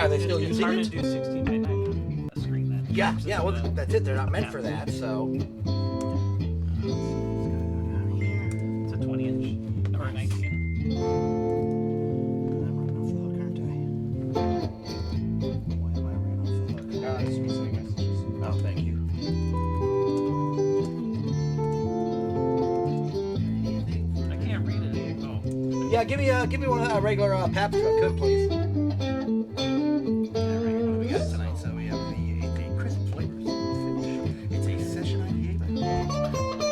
Are they still It's using hard it? to do 16 by 9 on a screen then. Yeah. Well, that's it. They're not meant for that. So. It's a 20 inch or a 19. I'm running off the hook, aren't I? Why am I running off the hook? Just missing messages. Oh, thank you. I can't read it. Oh. Yeah, give me one a regular Pabst if I could, please. What do we got tonight? So we have the crisp flavors. It's a session IPA.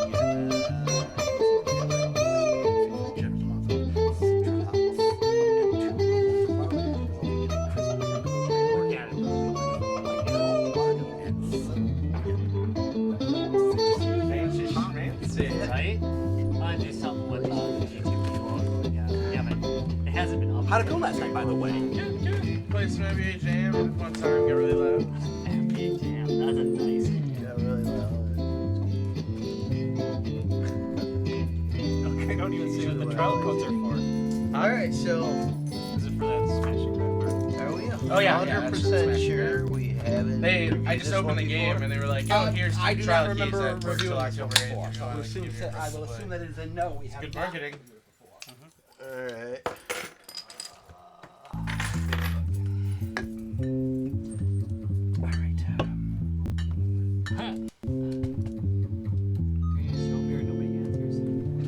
Right? I do something with YouTube people. Yeah, but it hasn't been updated. How'd it go last night, by the way? Play some NBA Jam and one time get really loud. NBA Jam. That's a nice game. Yeah, really well. Okay, don't even see what the trial codes are for. All right, so Is it for that smashing grab? are we Oh, yeah, yeah, 100% that's Smash sure we haven't? I reviewed just this opened one the game before? and they were like, oh, here's I do trial not keys remember that work reviewing till this one October 8th. before. If So you I want will to assume give your that first play. it is a no. We have Good not. marketing. All right. All right.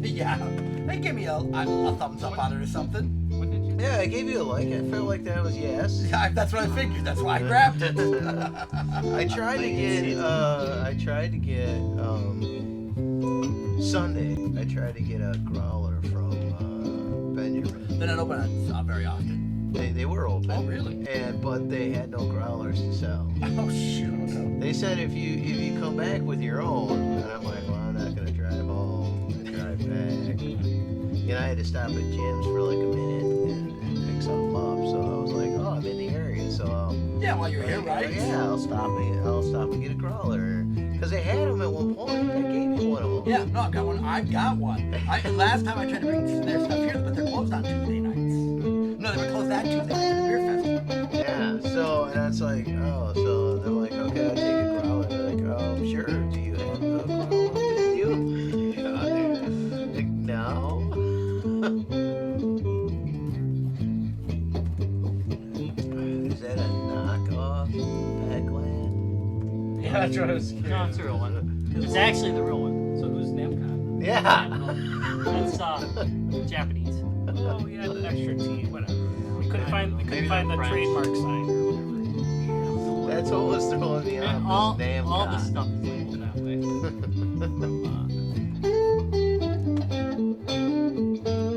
Yeah, they give me a thumbs up on it or something. What did you Yeah, I gave you a like. I felt like that was yes. Yeah, that's what I figured. That's why I grabbed it. I tried to get Sunday. I tried to get a growler from Benjamin. They're not open very often. They were open. Oh, really? But they had no growlers to sell. Oh shoot. They said if you come back with your own, and I'm like, well, I'm not gonna drive home and drive back. You know, I had to stop at Jim's for like a minute and pick something up. So I was like, oh, I'm in the area, so Yeah, while you're here, right? yeah, I'll stop and get a growler. Cause they had them at one point. I gave you one of them. Yeah, no, I've got one. Last time I tried to bring their stuff here, but they're closed on Tuesday nights. No, they were closed that Tuesday night at the beer festival. Yeah. So and that's like, oh, so they're like, okay, I'll take a growler. They're like, oh, sure. Do you have a growler with you? Like, no. Is that a knockoff Pac-Land? Yeah, that's what I was No, it's a real one. It's actually the real one. So who's Namcon? Yeah. It's Japanese. Oh, we had an extra T, whatever. We couldn't find the trademark sign or whatever. That's what was throwing me And off. all, This damn all the guy. stuff is labeled that way.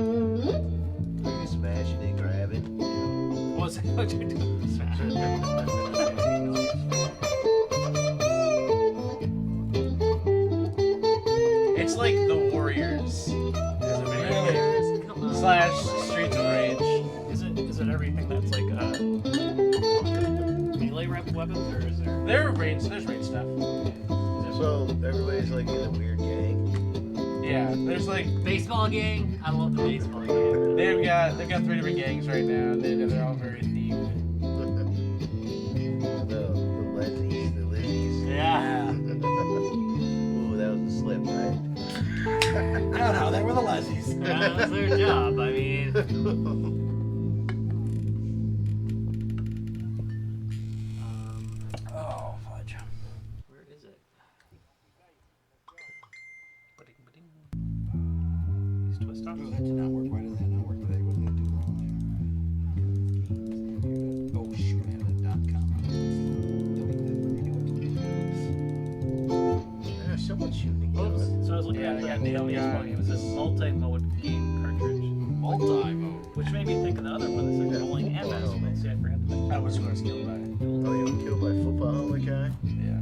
Are you smashing and grabbing? What's what you're doing? It's like The Warriors as a video game. Come on. Slash Streets of Rage. Is it everything that's like melee weapons or is there? There's range stuff. So everybody's like in a weird gang. Yeah, there's like Baseball gang? I love the baseball gang. they've got 3 different gangs right now. They're all very themed. The Lizzies. Yeah. Ooh, that was a slip, right? No, they were the Lezzies. That was their job. I mean, Oh, fudge. where is it? These twist offs. Oh, that did not work. Why did that not work today? Wasn't it too long there? Oh, shoot. I had a .com. Yeah, someone's shooting Oops. again. So I was looking at Yeah, the yeah, baseball game. It was this multi-mode game cartridge, Multi-mode. which made me think of the other one that's like rolling and basketball. See, I forgot to mention. I was going to kill by. Oh, you were killed by a football guy? Yeah.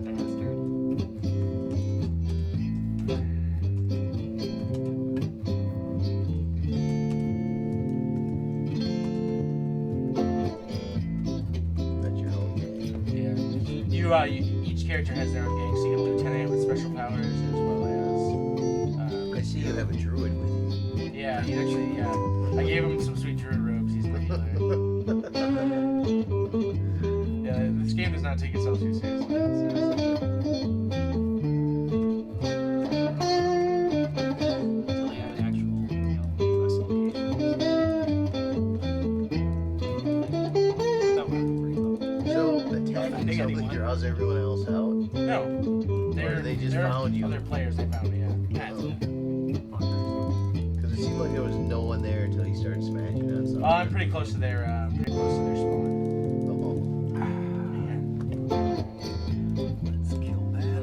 Bastard. That's your own game. Yeah. Each character has their own gang. So you get a lieutenant with special powers as well as. I see you have a druid with you. Yeah, he actually. Yeah. I gave him some sweet druid robes. He's like Yeah, this game does not take itself too seriously. Until they add actual, quest locations. That one I'm worried about. So attacking Think something anyone? draws everyone else out. No. They just they're found you. Other players they found, yeah. Because it seemed like there was no one there until you started smashing on something. I'm pretty close to their spawn. Oh. Let's kill that. Yeah,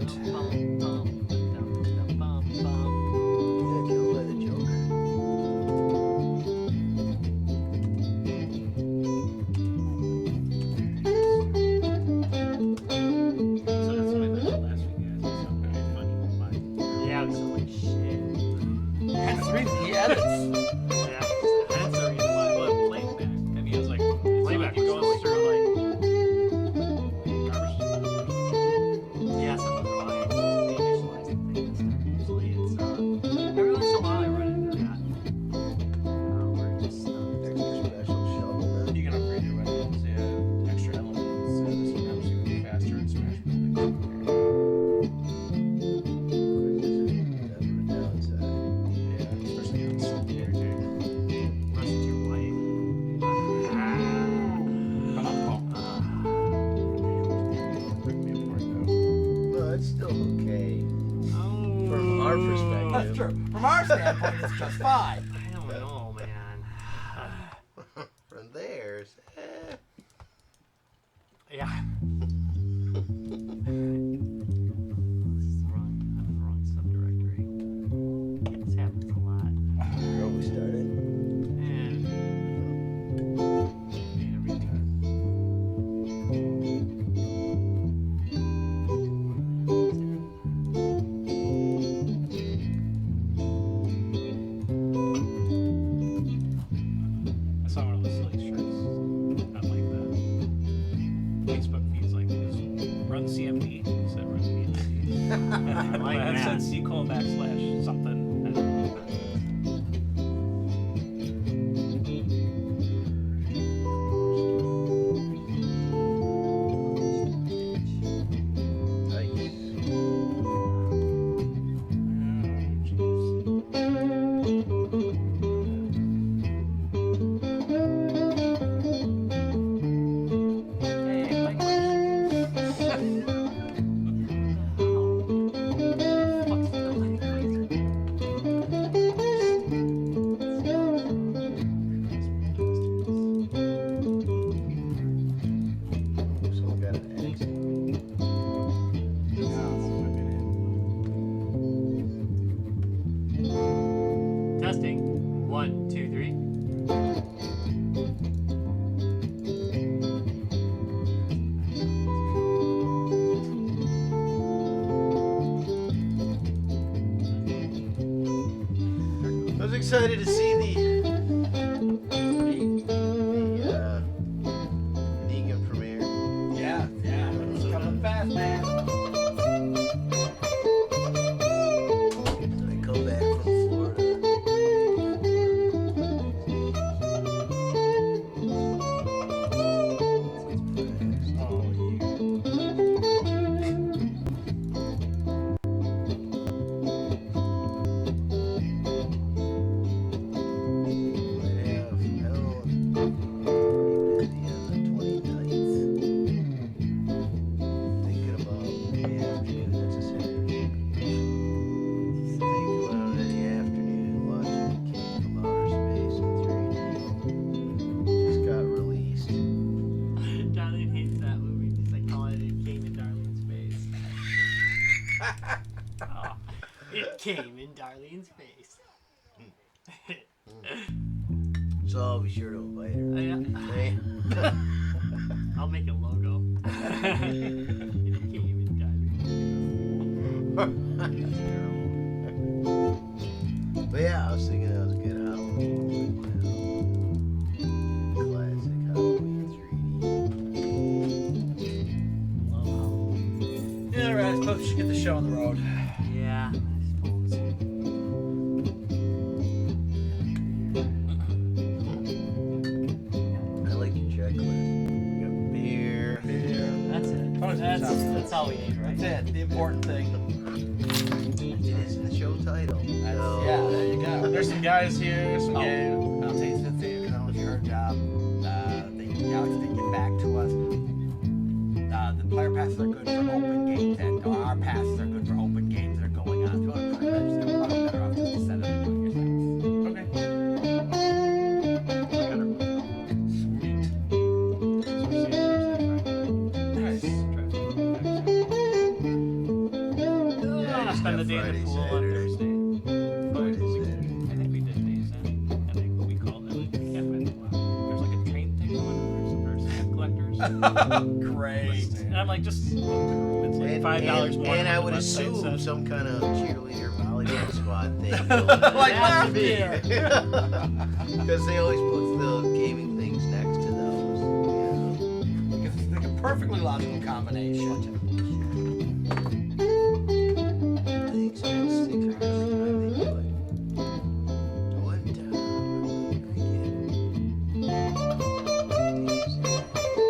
killed by the Joker. So that's what I mentioned last week, guys. It's so very funny. But yeah, we sound like shit. That's the reason he edits. Yeah, that's the reason why I love playback. I mean, it's like playback. You're going through like garbage. Yeah, some of why they initialize the thing this time. Usually it's every once in a while I run into that. Where it just Extra special shovel. Man. You can upgrade your weapons, yeah, extra elements. This helps you move faster and smash buildings. Never a downside. Yeah, especially on some character. rush into your wife. Rip me apart though. No, it's still okay. From our perspective. That's true. From our standpoint, it's just fine. I don't know, man. From theirs. Yeah. This is wrong. I'm in the wrong subdirectory. This happens a lot. Where we started? And being a retard. I saw one of those silly shirts. Not like that. Facebook feeds like this. Run CMD. Said run BNC. I like that. that. Said C:\/ something. I don't know. Someone got an axe. Testing. 1, 2, 3. I was excited to see the Negan premiere. Yeah, it's coming fast, man. I come back from Florida. Darlene hates that movie. Just like calling it came in Darlene's face. Oh, it came in Darlene's face. So I'll be sure to invite her. Yeah. Hey. I'll make a logo. It came in Darlene's That's terrible. But yeah, I was thinking that was a good Halloween. Classic Halloween 3D. Love Halloween. Yeah, right. I suppose we should get the show on the road. Yeah, I suppose. That's all we need, right? That's it. The important thing. It is the show title. That's, So, yeah, there you go. There's some guys here, some gay. And I'll tell you something, because I don't know if you heard, Alex didn't get back to us. The player passes are good for open games, and our passes are good for open games that are going on. If you want to register, we're probably better off just to send it and do it yourselves. Okay. Sweet. Nice. yeah, you Spend the got day in Friday, the pool on Saturday. Thursday. Friday, Saturday. I think we did days in, and then we called it. Like, yeah, there's like a train thing going on. There's stamp collectors. Great. And I'm like, just it's like $5 more. And than I what would the website assume said. some kind of cheerleader volleyball squad thing. Like It has last to be. year. Because they always put the gaming things next to those. Because it's like a perfectly logical combination. Thanks, man. Stickers. I think you would.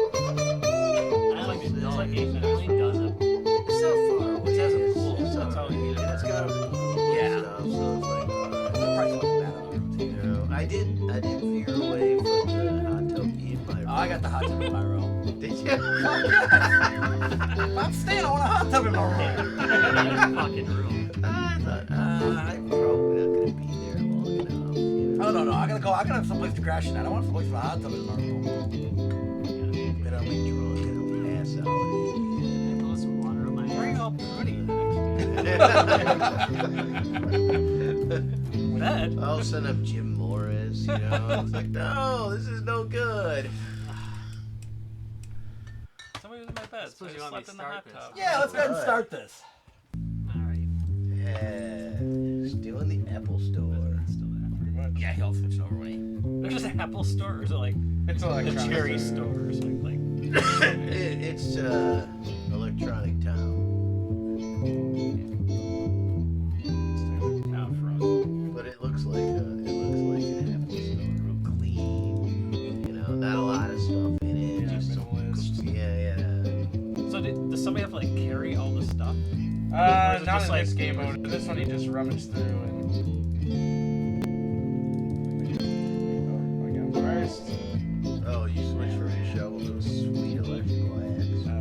What I like it. It's like Asian. It only does it. It's not far away. It has a It's- pool. it's That's all all we need. right. It's got a pool and Yeah. stuff, so it's like, The alright. price wasn't bad on the road, You know, I did veer away from the hot tub in my room. Oh, I got the hot tub in my room. Did you? If I'm staying, I want a hot tub in my room. Fucking room. I thought, I'm probably not gonna be there long enough. You know? Oh, no. I gotta have someplace to crash tonight. I want someplace for a hot tub in my room. Then I'll be drunk and I'll pass out. Blow some water on my hair. Why are you all pretty? Bed? I'll send up Jim Morris, you know. It's like, no, this is no good. Somebody was in my bed. So I Suppose you just want me slept to in the start hot this. tub. Yeah, let's go ahead and start this. Alright. Yeah, still in the Apple Store. Still there. Pretty much. Yeah, he'll switch it over when There's an Apple store, or is it like It's the electronic. cherry store or something? Like, It's Electronic Town. out front. But it looks like an Apple store, real clean. You know, not a lot of stuff in it. Yeah, just some, minimalist. yeah. So does somebody have to like carry all the stuff? Or is it Not just in like- this game mode. This one he just rummaged through and. Again, first. Oh, you switched from your shovel to a sweet electrical axe.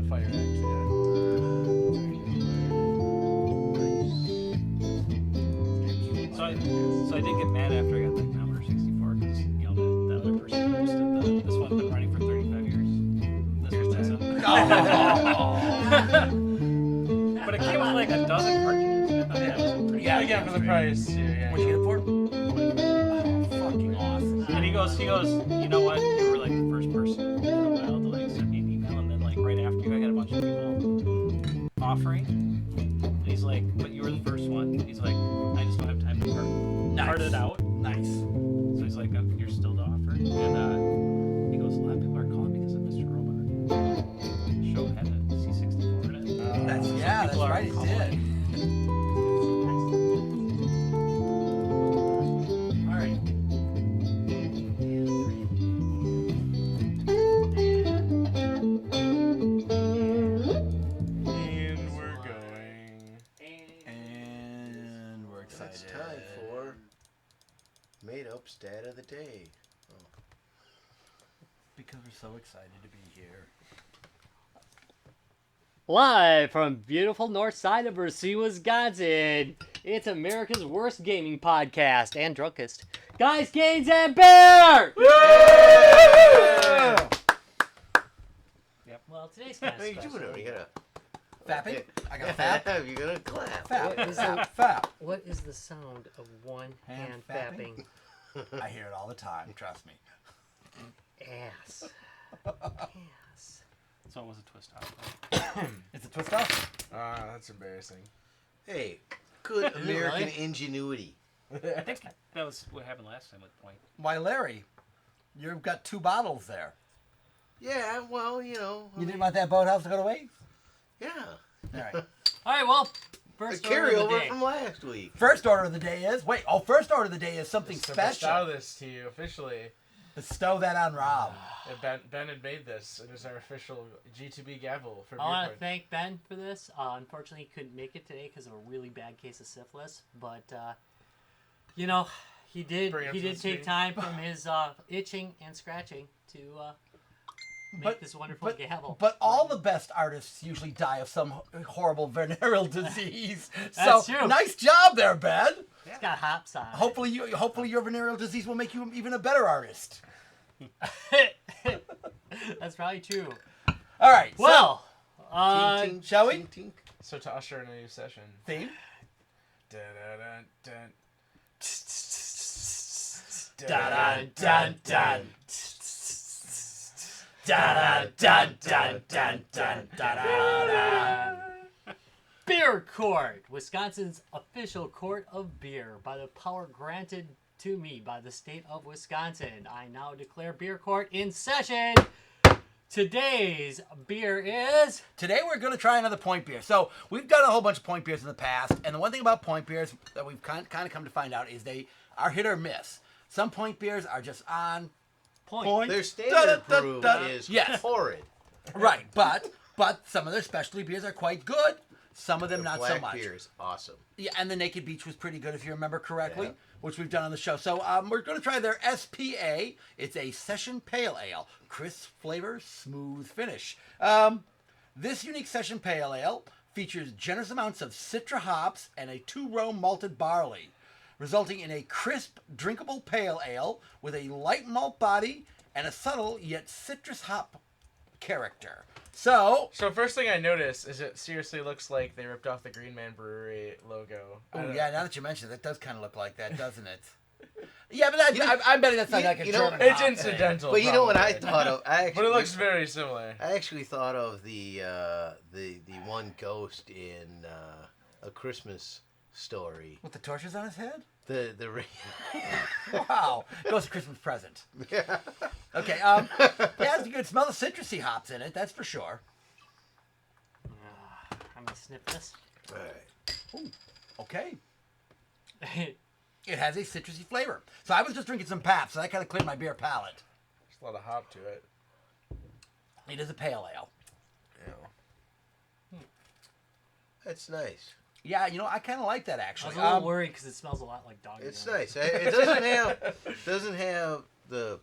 Fire axe, yeah. So I did get mad after I got the Commodore 64 because the other person posted this one's been running for 35 years. This was But it came with like a dozen cartridges. I thought that was pretty Yeah, good. again for the price. Yeah. What'd you get it for? Oh, fucking awesome. And he goes, you know what? You were like the first person in a while to like send me an email, and then like right after you, I got a bunch of people offering. And he's like, but you were the first one. He's like, I just don't have time to cart it out. Nice. So he's like, you're still to offer. And he goes, a lot of people are calling because of Mr. Robot. The show had a C64 in it. That's that's People are right, it calling. did. All right. And we're going. And we're excited. It's time for Made Up Stat of the Day. Because we're so excited to be here. Live from beautiful north side of Mercy, Wisconsin. It's America's worst gaming podcast and drunkest. Guys, Gaines, and Bear! Yep. Well, today's kind What are of you doing special. over? You gotta. Fapping? I got fap. You're gonna clap. Fap. What is Fap. What is the sound of one hand Hand fapping I hear it all the time, trust me. ass? Ass. So it was a twist off. It's a twist off. That's embarrassing. Hey, good American really? ingenuity. I think that was what happened last time with Point. Why, Larry, you've got 2 bottles there. Yeah, well, you know. I You mean, didn't want that boathouse to go to waste? Yeah. All right. All right, well, A first order of the carryover day. from last week. First order of the day is, first order of the day is something So special. shout this to you officially. Bestow that on Rob. Ben had made this. It is our official G2B gavel for I want Beer to thank Ben for this. Unfortunately, he couldn't make it today because of a really bad case of syphilis. But you know, he did Bring it he to the did take screen. time from his itching and scratching to make But- this wonderful gavel. But all the best artists usually die of some horrible venereal disease. That's so true. nice job there, Ben. It's got hops on. Hopefully your venereal disease will make you even a better artist. it. That's probably true. All right. So, Well, Tink, tink, shall we? tink, tink. So to usher in a new session. theme. Dun-dun-dun-dun. dun dun dun. Dun dun dun dun dun dun. Beer Court, Wisconsin's official court of beer, by the power granted to me by the state of Wisconsin. I now declare Beer Court in session. Today's beer is Today we're going to try another point beer. So we've done a whole bunch of point beers in the past, and the one thing about point beers that we've kind of come to find out is they are hit or miss. Some point beers are just on point. Their standard Da, da, brew da, da. is Yes. horrid. Right, but some of their specialty beers are quite good. Some of them The not black so much. beer is awesome. Yeah, and the Naked Beach was pretty good if you remember correctly, Yeah. which we've done on the show. So we're going to try their SPA. It's a session pale ale, crisp flavor, smooth finish. This unique session pale ale features generous amounts of citra hops and a 2-row malted barley, resulting in a crisp, drinkable pale ale with a light malt body and a subtle yet citrus hop character. So So first thing I noticed is it seriously looks like they ripped off the Green Man Brewery logo. I oh don't yeah, know. now that you mention it, that does kind of look like that, doesn't it? Yeah, but I'm betting that's not you- like a you know, German It's hop thing. incidental. But you know what I probably. thought of? I But actually, it looks very similar. I actually thought of the one ghost in A Christmas Story. With the torches on his head? The Wow. Ghost of Christmas present. yeah. Okay, yeah, you can smell the citrusy hops in it, that's for sure. I'm gonna sniff this. All right. Okay. It has a citrusy flavor. So I was just drinking some pap, so that kind of cleared my beer palate. There's a lot of hop to it. It is a pale ale. That's nice. Yeah, you know, I kind of like that I actually. was a little worried because it smells a lot like dog It's urine. nice. It doesn't have the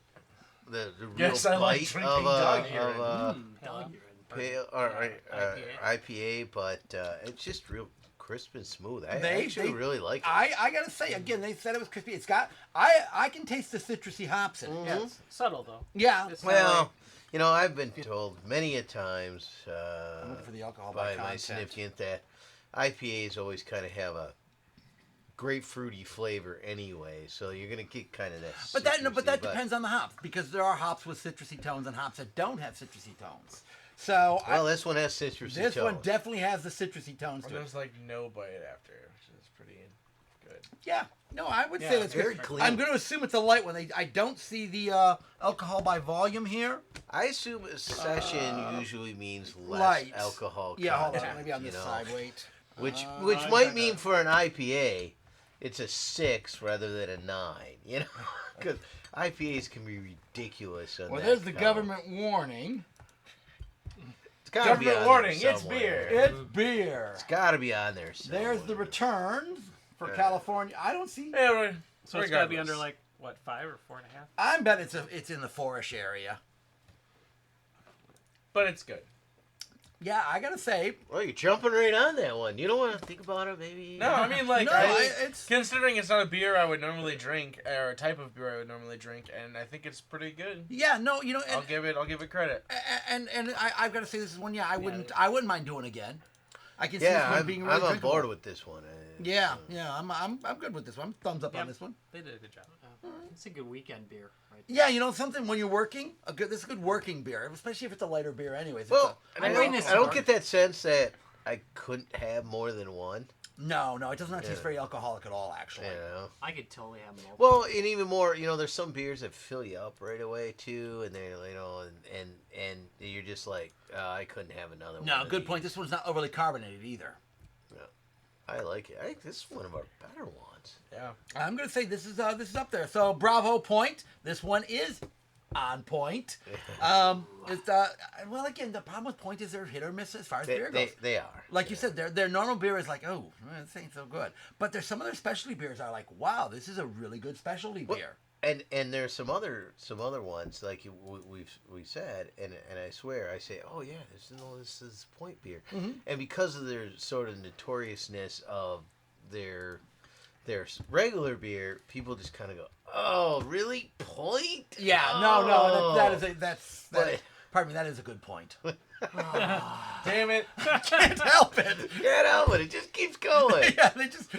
real Yes, I like bite drinking of dog a urine. Dog urine. pale or IPA. IPA, but it's just real crisp and smooth. I They- actually they- really like it. I gotta say, again, they said it was crispy. It's got, I can taste the citrusy hops in it. Yeah, it's subtle though. Yeah. It's not Well, you know, I've been told many a times I'm looking for the alcohol by by my content. significant that IPAs always kind of have a grapefruity flavor anyway, so you're gonna get kind of that. But that citrusy, depends on the hops, because there are hops with citrusy tones and hops that don't have citrusy tones. So Well, this one has citrusy this one tones. definitely has the citrusy tones Well, to it. there's like no bite after, which is pretty good. Yeah, no, I would Yeah, say that's very good. clean. I'm going to assume it's a light one. I don't see the alcohol by volume here. I assume a session usually means less light. alcohol Yeah, hold content. on, maybe on you this know, side. Wait. Which I might got mean that. for an IPA, it's a 6 rather than a 9. You know, because IPAs can be ridiculous. On Well, that there's the count. government warning. It's gotta be Government on there warning, it's somewhere. beer. It's beer. It's gotta be on there. There's the somewhere. returns for Yeah. California. I don't see. Yeah, right. So it's got to be Regardless. under like what 5 or 4.5. I bet it's in the 4-ish area. But it's good. Yeah, I gotta say. Well, you're jumping right on that one. You don't want to think about it, maybe. No, I mean like No, it's considering it's not a beer I would normally drink or a type of beer I would normally drink, and I think it's pretty good. yeah, no, you know, I'll give it credit. and I've got to say this is one. Yeah, I wouldn't mind doing again. I can see Yeah, this one I'm, being really I'm on drinkable. board with this one. Yeah, I'm good with this one. Thumbs up on Yep. this one. They did a good job. It's a good weekend beer, right? Yeah, you know something when you're working, this is a good working beer, especially if it's a lighter beer. Anyways, Well, it's I'm reading this I don't part. get that sense that I couldn't have more than one. no, it does not taste Yeah. very alcoholic at all. Actually, You know. I could totally have them. Well, and even more, you know, there's some beers that fill you up right away too, and they're, you know, and you're just like, I couldn't have another one. no, of good these. point. This one's not overly carbonated either. I like it. I think this is one of our better ones. Yeah. I'm gonna say this is up there. So bravo point. This one is on point. It's well, again, the problem with point is they're hit or miss as far as beer goes. They are. Like you said, their normal beer is like, oh, this ain't so good. But there's some of their specialty beers are like, wow, this is a really good specialty beer. And there's some other ones like we said, and I swear I say, oh yeah, this is point beer, and because of their sort of notoriousness of their regular beer, people just kind of go, oh really, point? Yeah, no, pardon me, that is a good point. Damn it. Can't help it. Get out, but it just keeps going. Yeah, they just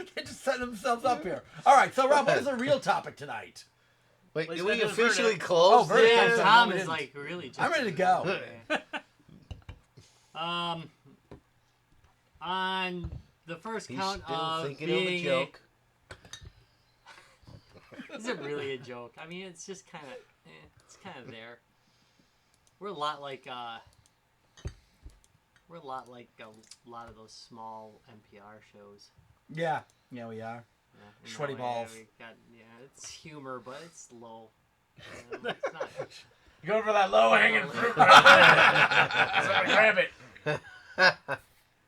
set themselves up here. All right, so Rob, what is the real topic tonight? Wait, Well, did he's we got to officially verdict. Oh, close? verdict. this? Yeah. Tom we is didn't. like really. I'm ready to go. On the first He's count still of thinking being of a joke. Is it really a joke? I mean, it's just kind of, it's kind of there. We're a lot like a lot of those small NPR shows. Yeah, we are. Yeah, in Sweaty that way, balls. we got, it's humor, but it's low. It's not. You go for that low hanging fruit right there. So I'm gonna grab it.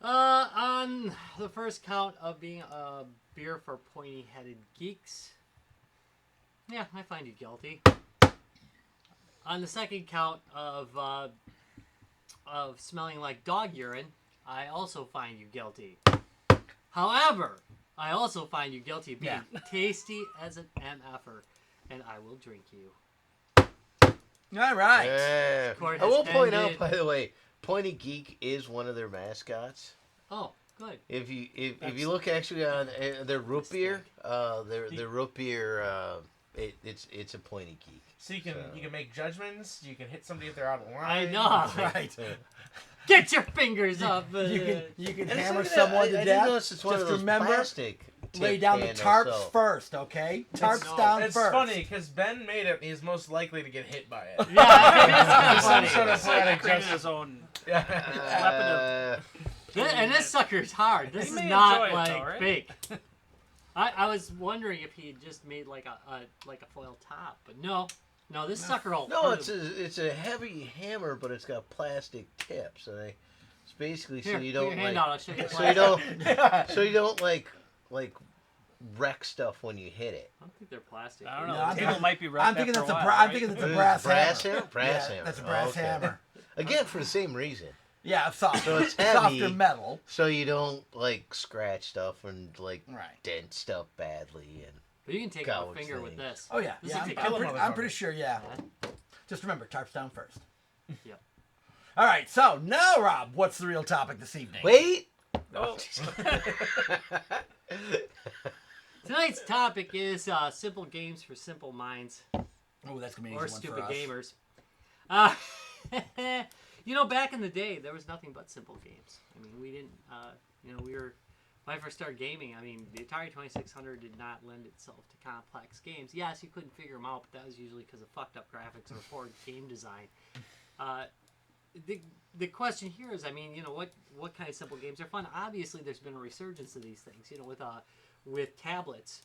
On the first count of being a beer for pointy-headed geeks, yeah, I find you guilty. On the second count of smelling like dog urine, I also find you guilty. However, I also find you guilty of being tasty as an MFer, and I will drink you. All right. Yeah. Court I will has point out, ended. by the way, Pointy Geek is one of their mascots. Oh, good. If you look actually on their root beer, their root beer, it's a Pointy Geek. So you can make judgments. You can hit somebody if they're out of line. I know. Right. Get your fingers up. You can And hammer it's someone to I didn't death. notice it's one Just of those remember, plastic lay tip down the handles, tarps so- first, okay? Tarps No. down It's first. funny because Ben made it. He's most likely to get hit by it. Yeah, it's Some kind of sort funny. of poetic Created justice. his own. Yeah. And this sucker's hard. This He is may not enjoy it, like though, right? fake. I was wondering if he had just made like a foil top, but no, this sucker will. No, hurt it's a heavy hammer, but it's got plastic tips, and it's basically Here, so you put your don't hand like, out, I'll show you. so you don't like wreck stuff when you hit it. I don't think they're plastic. I don't No, know. I'm the table thinking- might be wrecked I'm thinking after that's a while, I'm right? thinking that's a It is brass brass hammer. hammer? Brass Yeah, hammer. that's a brass Okay. hammer. Again, for the same reason. Yeah, soft. So it's softer heavy. metal. So you don't like scratch stuff and like Right. dent stuff badly and But you can take out a Gouge finger with things. this. Oh yeah, This yeah. will take I'm out- pretty, I'm pretty sure. Yeah. Just remember, tarps down first. Yep. All right. So now, Rob, what's the real topic this evening? wait. Oh. Tonight's topic is simple games for simple minds Oh, that's gonna be an or easy one stupid for us. gamers. Back in the day, there was nothing but simple games. I mean, we didn't. We were. When I first started gaming, I mean, the Atari 2600 did not lend itself to complex games. Yes, you couldn't figure them out, but that was usually because of fucked up graphics or poor game design. The question here is, I mean, what kind of simple games are fun? Obviously, there's been a resurgence of these things. With tablets,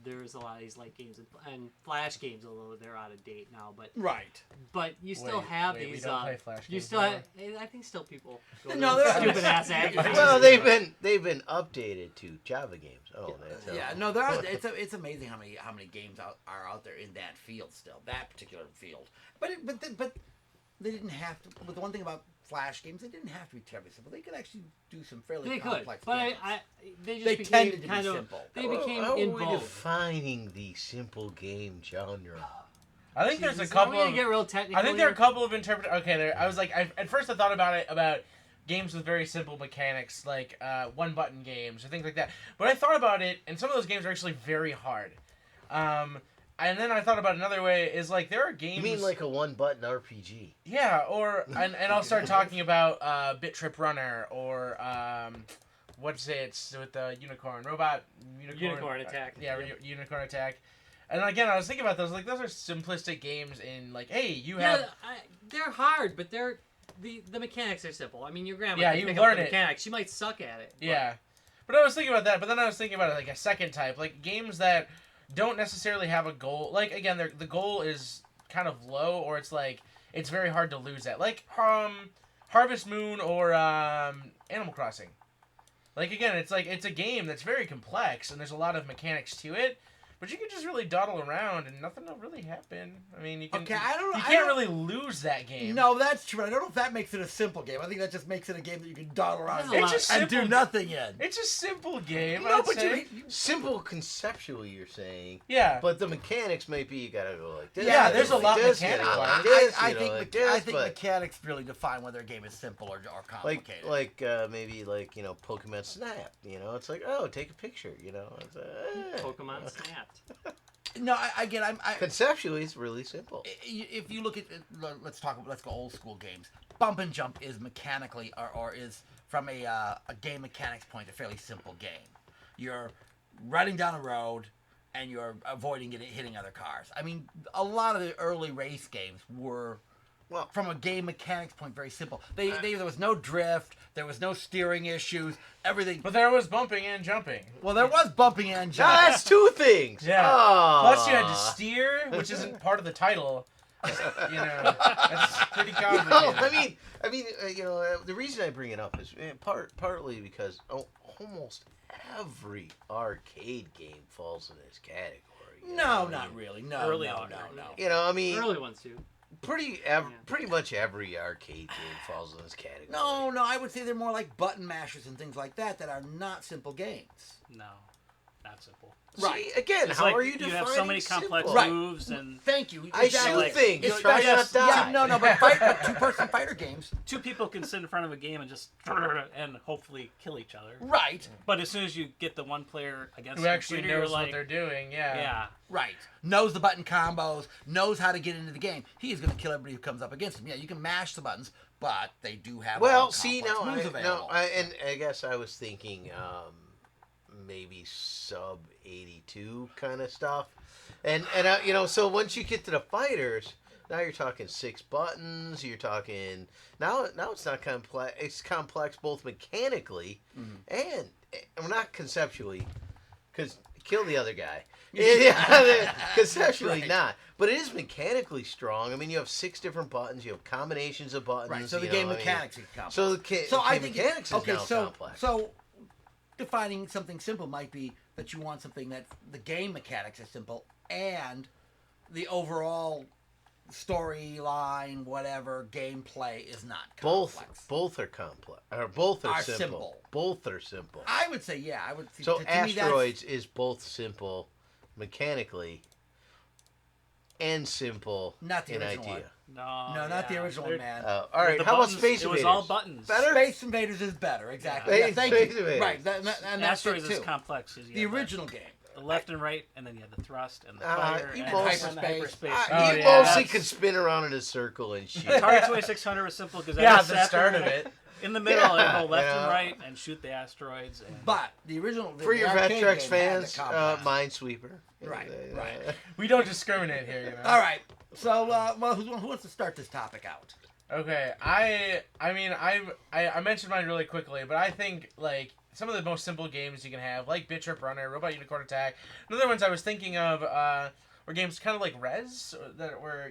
there's a lot of these light games and flash games, although they're out of date now. But you still have we these. don't play Flash You games still anymore. have. I think still people. Go No, to they're- stupid ass actors. Well, they've been updated to Java games. Oh, that's Yeah, no, there are. It's amazing how many games are out there in that field still, that particular field. But they didn't have to. But the one thing about Flash games, they didn't have to be terribly simple. They could actually do some fairly They could, complex but games. they just They became tended to be kind of. simple. They became How in are we vogue. defining the simple game genre? I think there's a Jesus, couple are we gonna of. get real technical I think there are a here? couple of Okay, I was like, at first I thought about games with very simple mechanics, like one button games or things like that. But I thought about it, and some of those games are actually very hard. And then I thought about another way is like there are games. You mean like a one-button RPG? Yeah, and I'll start talking about Bit Trip Runner or what's it with the unicorn Attack. Yeah, Unicorn Attack. And again, I was thinking about those. Like those are simplistic games in like, hey, you have. They're hard, but the mechanics are simple. I mean, your grandma Yeah, can you pick learn up the it. mechanics. She might suck at it. But Yeah, but I was thinking about that. But then I was thinking about like a second type, like games that don't necessarily have a goal. Like again, the goal is kind of low, or it's very hard to lose at. Like Harvest Moon or Animal Crossing. Like again, it's a game that's very complex and there's a lot of mechanics to it. But you can just really dawdle around and nothing will really happen. I mean, you can. Okay, I don't know. You can't really lose that game. No, that's true. I don't know if that makes it a simple game. I think that just makes it a game that you can dawdle around There's a lot- It's a and do simple- nothing in. It's a simple game. No, I'd but say. Simple conceptually, you're saying. Yeah. But the mechanics might be you gotta go like this. Yeah, there's a lot this, you mechanical. know, I- like this, I you know, think like I this, think but mechanics really define whether a game is simple or complicated. maybe Pokemon Snap. You know, it's like, oh, take a picture. You know, it's, Pokemon snapped. No, I conceptually it's really simple. if you look at let's go old school games. Bump and Jump is mechanically or is from a game mechanics point a fairly simple game. You're riding down a road and you're avoiding hitting other cars. I mean, a lot of the early race games were, Well- from a game mechanics point, very simple. There was no drift, there was no steering issues, everything. But there was bumping and jumping. Well, there was bumping and Now jumping. that's two things. Yeah. Oh. Plus, you had to steer, which isn't part of the title. You know, that's pretty complicated. I mean, the reason I bring it up is partly because almost every arcade game falls in this category. you know? No, I not mean, really. No, Early no, on, no, early no. on. You know, I mean, Early ones too. pretty much every arcade game falls in this category. No, I would say they're more like button mashers and things like that are not simple games. No, not simple. See, again, It's how like are you you defining have so many complex simple? Right. moves and Thank you. I Exactly. shoot like- things. It's Try not- not to die. Yeah, no, but two-person fighter games, two people can sit in front of a game and just and hopefully kill each other. right? But as soon as you get the one player against Who the actually computer, knows you're like, what they're doing? Yeah. yeah. Right. Knows the button combos, knows how to get into the game. He is going to kill everybody who comes up against him. Yeah, you can mash the buttons, but they do have Well, all see, complex no, moves available. and I guess I was thinking maybe sub 82 kind of stuff, and so once you get to the fighters, now you're talking 6 buttons. You're talking now it's not complex. It's complex both mechanically and well, not conceptually, because kill the other guy. Yeah, conceptually Right. not, but it is mechanically strong. I mean, you have 6 different buttons. You have combinations of buttons. Right, so the you game know, I mean, mechanics is complex. So the I game think mechanics is now complex. So defining something simple might be that you want something that the game mechanics are simple and the overall storyline, whatever gameplay is not complex. Both are complex, or both are Are simple. simple. Both are simple. I would say, yeah, I would. So to me, that's- Asteroids is both simple mechanically and simple Not the in original idea. one. No, not the yeah. original They're- one, man. All right, the how about buttons, Space It Invaders? was all buttons. Better? Space Invaders is better, exactly. Yeah. Yeah, thank Space you. Invaders. Right, and that's Asteroids it is too. complex. 'Cause you The have original game. the left and right, and then you have the thrust and the Uh, fire you and both- the Hyperspace. Oh, you yeah, mostly that's- could spin around in a circle and shoot. Target 2600 was simple because Yeah, at the start of it. in the middle, Yeah, and go left yeah. and right and shoot the asteroids. And But the original. For your the arcade Vectrex game fans, had the complex. Minesweeper. Right, right. We don't discriminate here, you know. All right. So, well, who wants to start this topic out? Okay, I mentioned mine really quickly, but I think like some of the most simple games you can have, like Bit Trip Runner, Robot Unicorn Attack. Another ones I was thinking of were games kind of like Rez, that were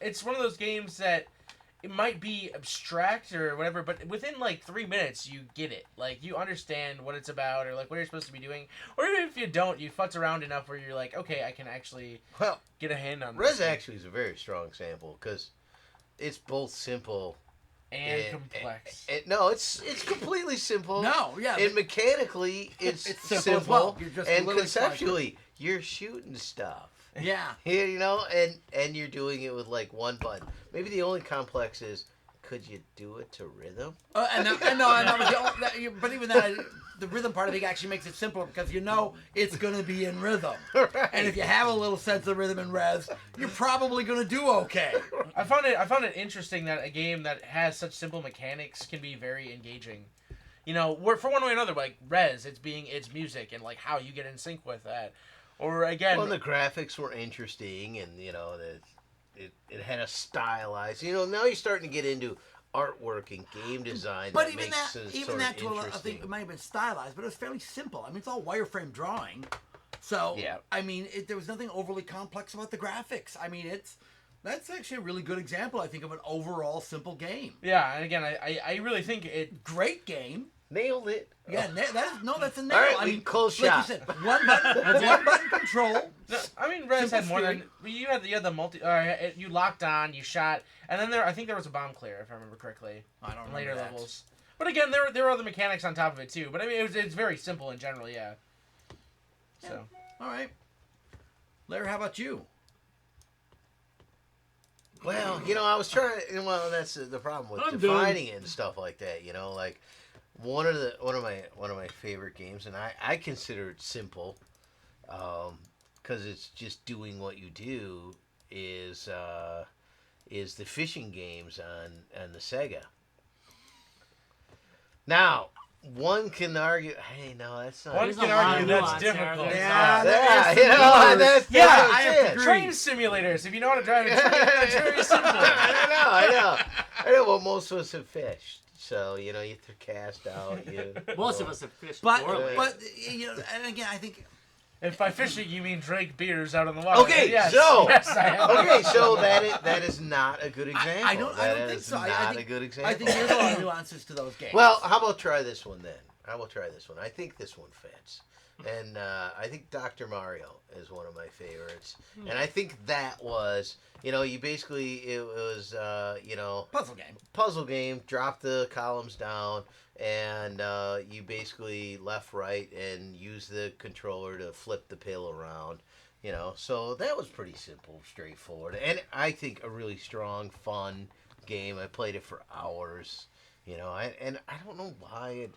it's one of those games that it might be abstract or whatever, but within like 3 minutes you get it. Like you understand what it's about or like what you're supposed to be doing, or even if you don't, you futz around enough where you're like, okay, I can actually Well, get a hand on Rez this actually is a very strong sample because it's both simple and complex. no, it's completely simple. No, yeah. And mechanically, it's, It's simple simple, as well. You're just and literally conceptually, you're shooting stuff. Yeah. And you're doing it with like one button. Maybe the only complex is, could you do it to rhythm? And that was the only, but even that, the rhythm part I think actually makes it simpler because it's going to be in rhythm. Right. And if you have a little sense of rhythm and Rez, you're probably going to do okay. I found it interesting that a game that has such simple mechanics can be very engaging. For one way or another, like Rez, it's music and like how you get in sync with that. Or again, Well, the graphics were interesting, and it had a stylized. Now you're starting to get into artwork and game design. But that even makes that, it even sort that, of to a lot, I interesting. think it might have been stylized, but it was fairly simple. I mean, it's all wireframe drawing, so Yeah. I mean, there was nothing overly complex about the graphics. I mean, That's actually a really good example, I think, of an overall simple game. Yeah, and again, I really think it. Great game. Nailed it. Yeah, that's a nail. All right, I we mean, close like shop. you said, one button control. No, I mean, Rez had Simple more than theory. you had the multi. You locked on, you shot, and then I think there was a bomb clear if I remember correctly. I don't In remember later that. levels. But again, there were other mechanics on top of it too. But I mean, it's very simple in general, yeah. So All right. Larry, how about you? Well, I was trying. Well, that's the problem with I'm defining it and stuff like that. Like one of my favorite games, and I consider it simple, because it's just doing what you do. Is the fishing games on the Sega. Now, one can argue, hey, no, that's not. One There's can a lot argue of that's nuance there. difficult. There's Yeah, Yeah, there's some that's Yeah, what I'm I have saying. to agree. train simulators. If you know how to drive a train, it's very simple. I know. Well, most of us have fished, so you have to cast out. Most of us have fished But poorly. and again, I think If by fishing you mean drink beers out on the water. Okay, yes, so- yes, I have. Okay, so that is not a good example. I don't That think is so. Not I think, a good example. I think there's a lot of nuances to those games. Well, how about try this one then? I think this one fits. And I think Dr. Mario is one of my favorites. And I think that was, it was, puzzle game. drop the columns down, and you basically left, right, and use the controller to flip the pill around. So that was pretty simple, straightforward. And I think a really strong, fun game. I played it for hours, and I don't know why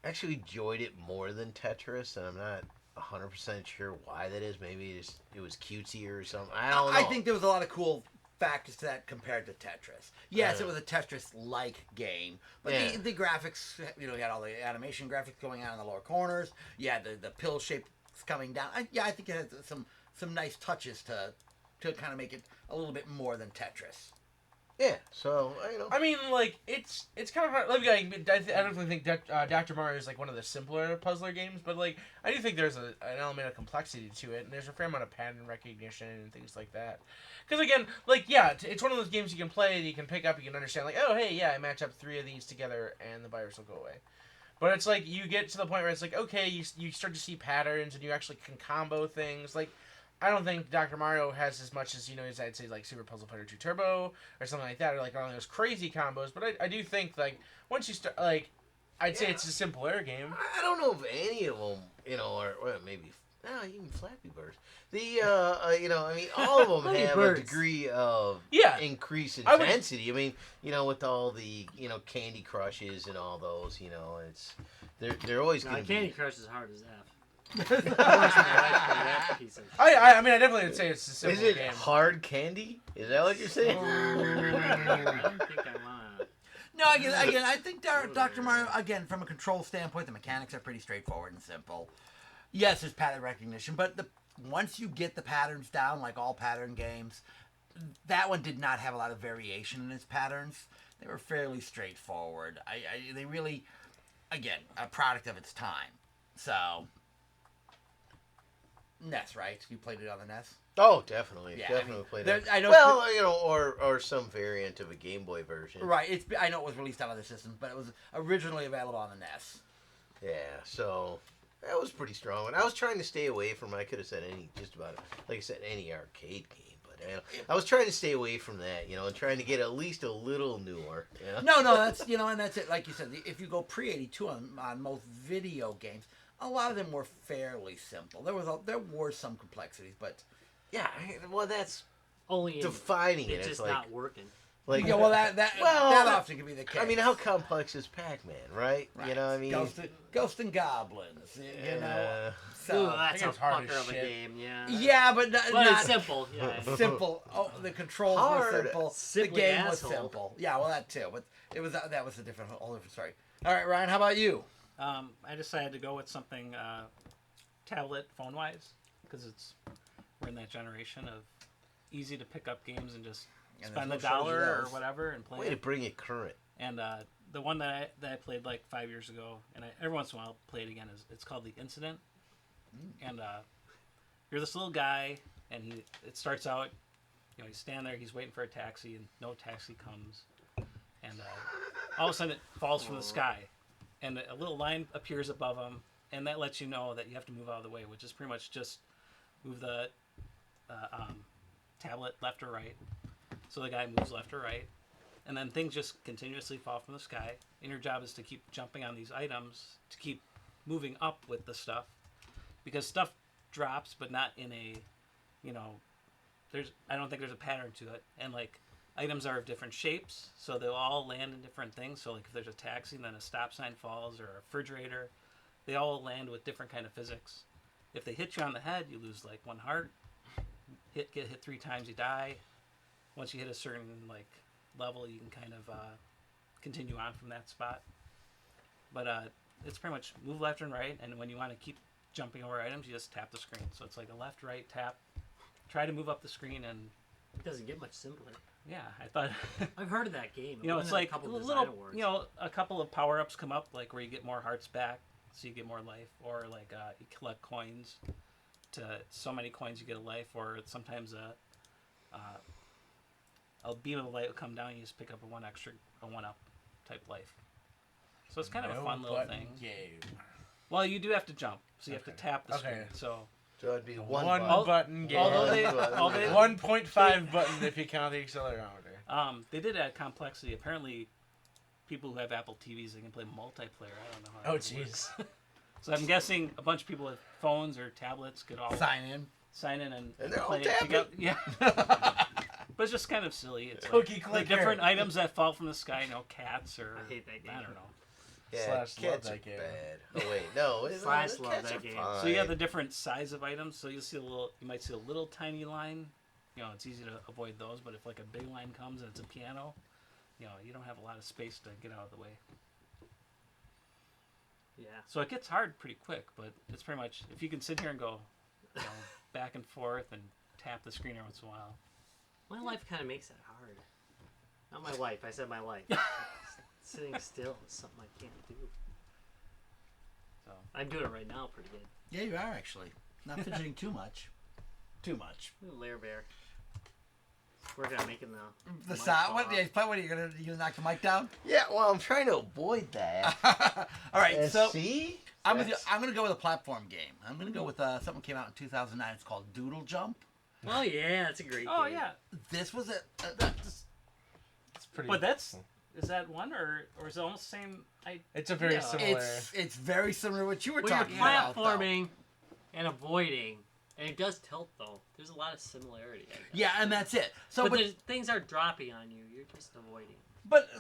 actually enjoyed it more than Tetris, and I'm not 100% sure why that is. Maybe it was cutesier or something. I don't know. I think there was a lot of cool factors to that compared to Tetris. Yes, it was a Tetris-like game, but Yeah. the graphics, you had all the animation graphics going on in the lower corners. You had the pill shapes coming down. I think it has some nice touches to kind of make it a little bit more than Tetris. Yeah, so, I mean, like, it's kind of hard. Like, I definitely think Dr. Mario is, like, one of the simpler puzzler games, but, like, I do think there's an element of complexity to it, and there's a fair amount of pattern recognition and things like that. Because, again, like, yeah, it's one of those games you can play, you can pick up, you can understand, like, oh, hey, yeah, I match up 3 of these together, and the virus will go away. But it's like, you get to the point where it's like, okay, you start to see patterns, and you actually can combo things, like, I don't think Dr. Mario has as much as, as I'd say, like, Super Puzzle Fighter 2 Turbo or something like that, or, like, all those crazy combos, but I do think, like, once you start, like, I'd say it's a simpler game. I don't know if any of them, or maybe, even Flappy Birds. All of them Flappy have Birds. a degree of Yeah. increased I would- intensity. With all the, Candy Crushes and all those, they're always No, going to Candy be... Crush is hard as F. I watched my wife play that piece of I mean, I definitely would say it's a Is simple it game. hard candy? Is that what you're saying? I don't think I wanna. No, again, I think Dr. Mario, again, from a control standpoint, the mechanics are pretty straightforward and simple. Yes, there's pattern recognition, but once you get the patterns down, like all pattern games, that one did not have a lot of variation in its patterns. They were fairly straightforward. They really, again, a product of its time. So, NES, right? You played it on the NES? Oh, definitely. Yeah, Definitely I mean, played there- it. I know or some variant of a Game Boy version. Right. I know it was released on other systems, but it was originally available on the NES. Yeah, so that was pretty strong. And I was trying to stay away from, I could have said like I said, any arcade game. But I was trying to stay away from that, and trying to get at least a little newer. No, that's and that's it. Like you said, if you go pre-82 on most video games, a lot of them were fairly simple. There were some complexities, but Yeah, well, that's Only in, defining it. it's It's just like, not working. like well, that Well, often can be the case. I mean, how complex is Pac-Man, right? Right. I mean, Ghost and Goblins, you know. Ooh, So that's a it's hard fucker as of a shit. game, yeah. yeah, but But not it's simple. Yeah. simple. Oh, the controls were Hard. simple. Simply the game asshole. was simple. Yeah, well, that too. But it was that was a whole different story. All right, Ryan, how about you? I decided to go with something tablet phone wise because we're in that generation of easy to pick up games and just And spend there's a no shortage of dollar or those. whatever and play way to it. bring it current. And the one that I played like 5 years ago, and every once in a while I'll play it again, it's called The Incident. And you're this little guy, and it starts out You stand there, he's waiting for a taxi, and no taxi comes. And all of a sudden it falls from the sky. And a little line appears above him, and that lets you know that you have to move out of the way, which is pretty much just move the tablet left or right. So the guy moves left or right. And then things just continuously fall from the sky. And your job is to keep jumping on these items, to keep moving up with the stuff. Because stuff drops, but not in a, I don't think there's a pattern to it. And like, items are of different shapes, so they'll all land in different things. So like if there's a taxi, then a stop sign falls, or a refrigerator, they all land with different kind of physics. If they hit you on the head, you lose like 1 heart. Get hit 3 times, you die. Once you hit a certain like level, you can kind of continue on from that spot. But it's pretty much move left and right, and when you want to keep jumping over items, you just tap the screen. So it's like a left, right, tap. Try to move up the screen, and It doesn't get much simpler. yeah, I thought. I've heard of that game. It It's won like a couple a design little, awards. a couple of power-ups come up, like where you get more hearts back, so you get more life, or like you collect coins. To so many coins, you get a life, or sometimes a beam of light will come down, and you just pick up a 1-up type life. So it's kind of a fun little button thing. game. Well, you do have to jump, so you have to Okay. tap the screen. Okay. So So it'd be one, One button. button game. although they, One button. although they, 1.5 button if you count the accelerometer. they did add complexity. Apparently, people who have Apple TVs, they can play multiplayer. I don't know how. Oh, that works. jeez. So I'm guessing a bunch of people with phones or tablets could all Sign in. sign in and And they're all play it tapping. together. Yeah. But it's just kind of silly. It's Cookie like the clicker. different items that fall from the sky. Cats or I hate that game. I don't know. Yeah, Slash love cats that are game. bad. Oh wait, no. Slash cats love are that game. fine. So you have the different size of items. So you might see a little tiny line. It's easy to avoid those. But if like a big line comes and it's a piano, you don't have a lot of space to get out of the way. Yeah. So it gets hard pretty quick. But it's pretty much if you can sit here and go, back and forth and tap the screen every once in a while. My life kind of makes that hard. Not my life. I said my life. Sitting still is something I can't do. So I'm doing it right now pretty good. Yeah, you are actually. Not fidgeting too much. Too much. Lair Bear. Working on making The mic sound. fall What? off. Yeah, what are you gonna knock the mic down? Yeah, well, I'm trying to avoid that. All right, And so see, I'm with you. That's- I'm gonna go with a platform game. I'm gonna go with something that came out in 2009. It's called Doodle Jump. Oh yeah, that's a great oh game. yeah, This was It's pretty. but is that one or is it almost the same? It's a very Yeah. similar. it's very similar to what you were When you're talking about. though. platforming and avoiding, and it does tilt though. There's a lot of similarity. I guess. Yeah, and that's it. So, but but, there's things are dropping on you. You're just avoiding.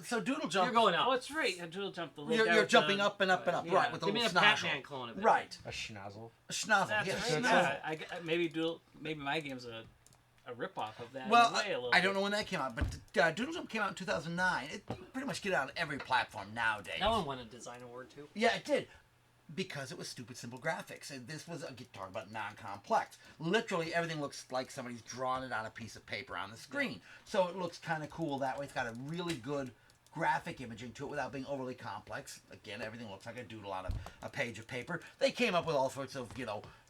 so Doodle Jump. You're going Oh, up. it's right. A doodle jump. The little guy You're with jumping the- up and up and up, yeah. right? With a They made little a snozzle. Pac-Man clone of it. Right. a schnozzle. A schnozzle. That's yes. right. Schnozzle. Yeah, maybe my game's a ripoff of that. Well, in a way, a little I don't bit. know when that came out, but Doodle Jump came out in 2009. It pretty much get out on every platform nowadays. That one won a design award too. Yeah, it did. Because it was stupid simple graphics. And this was, talking about non-complex. Literally everything looks like somebody's drawn it on a piece of paper on the screen. So it looks kind of cool that way. It's got a really good graphic imaging to it without being overly complex. Again, everything looks like a doodle on a page of paper. They came up with all sorts of,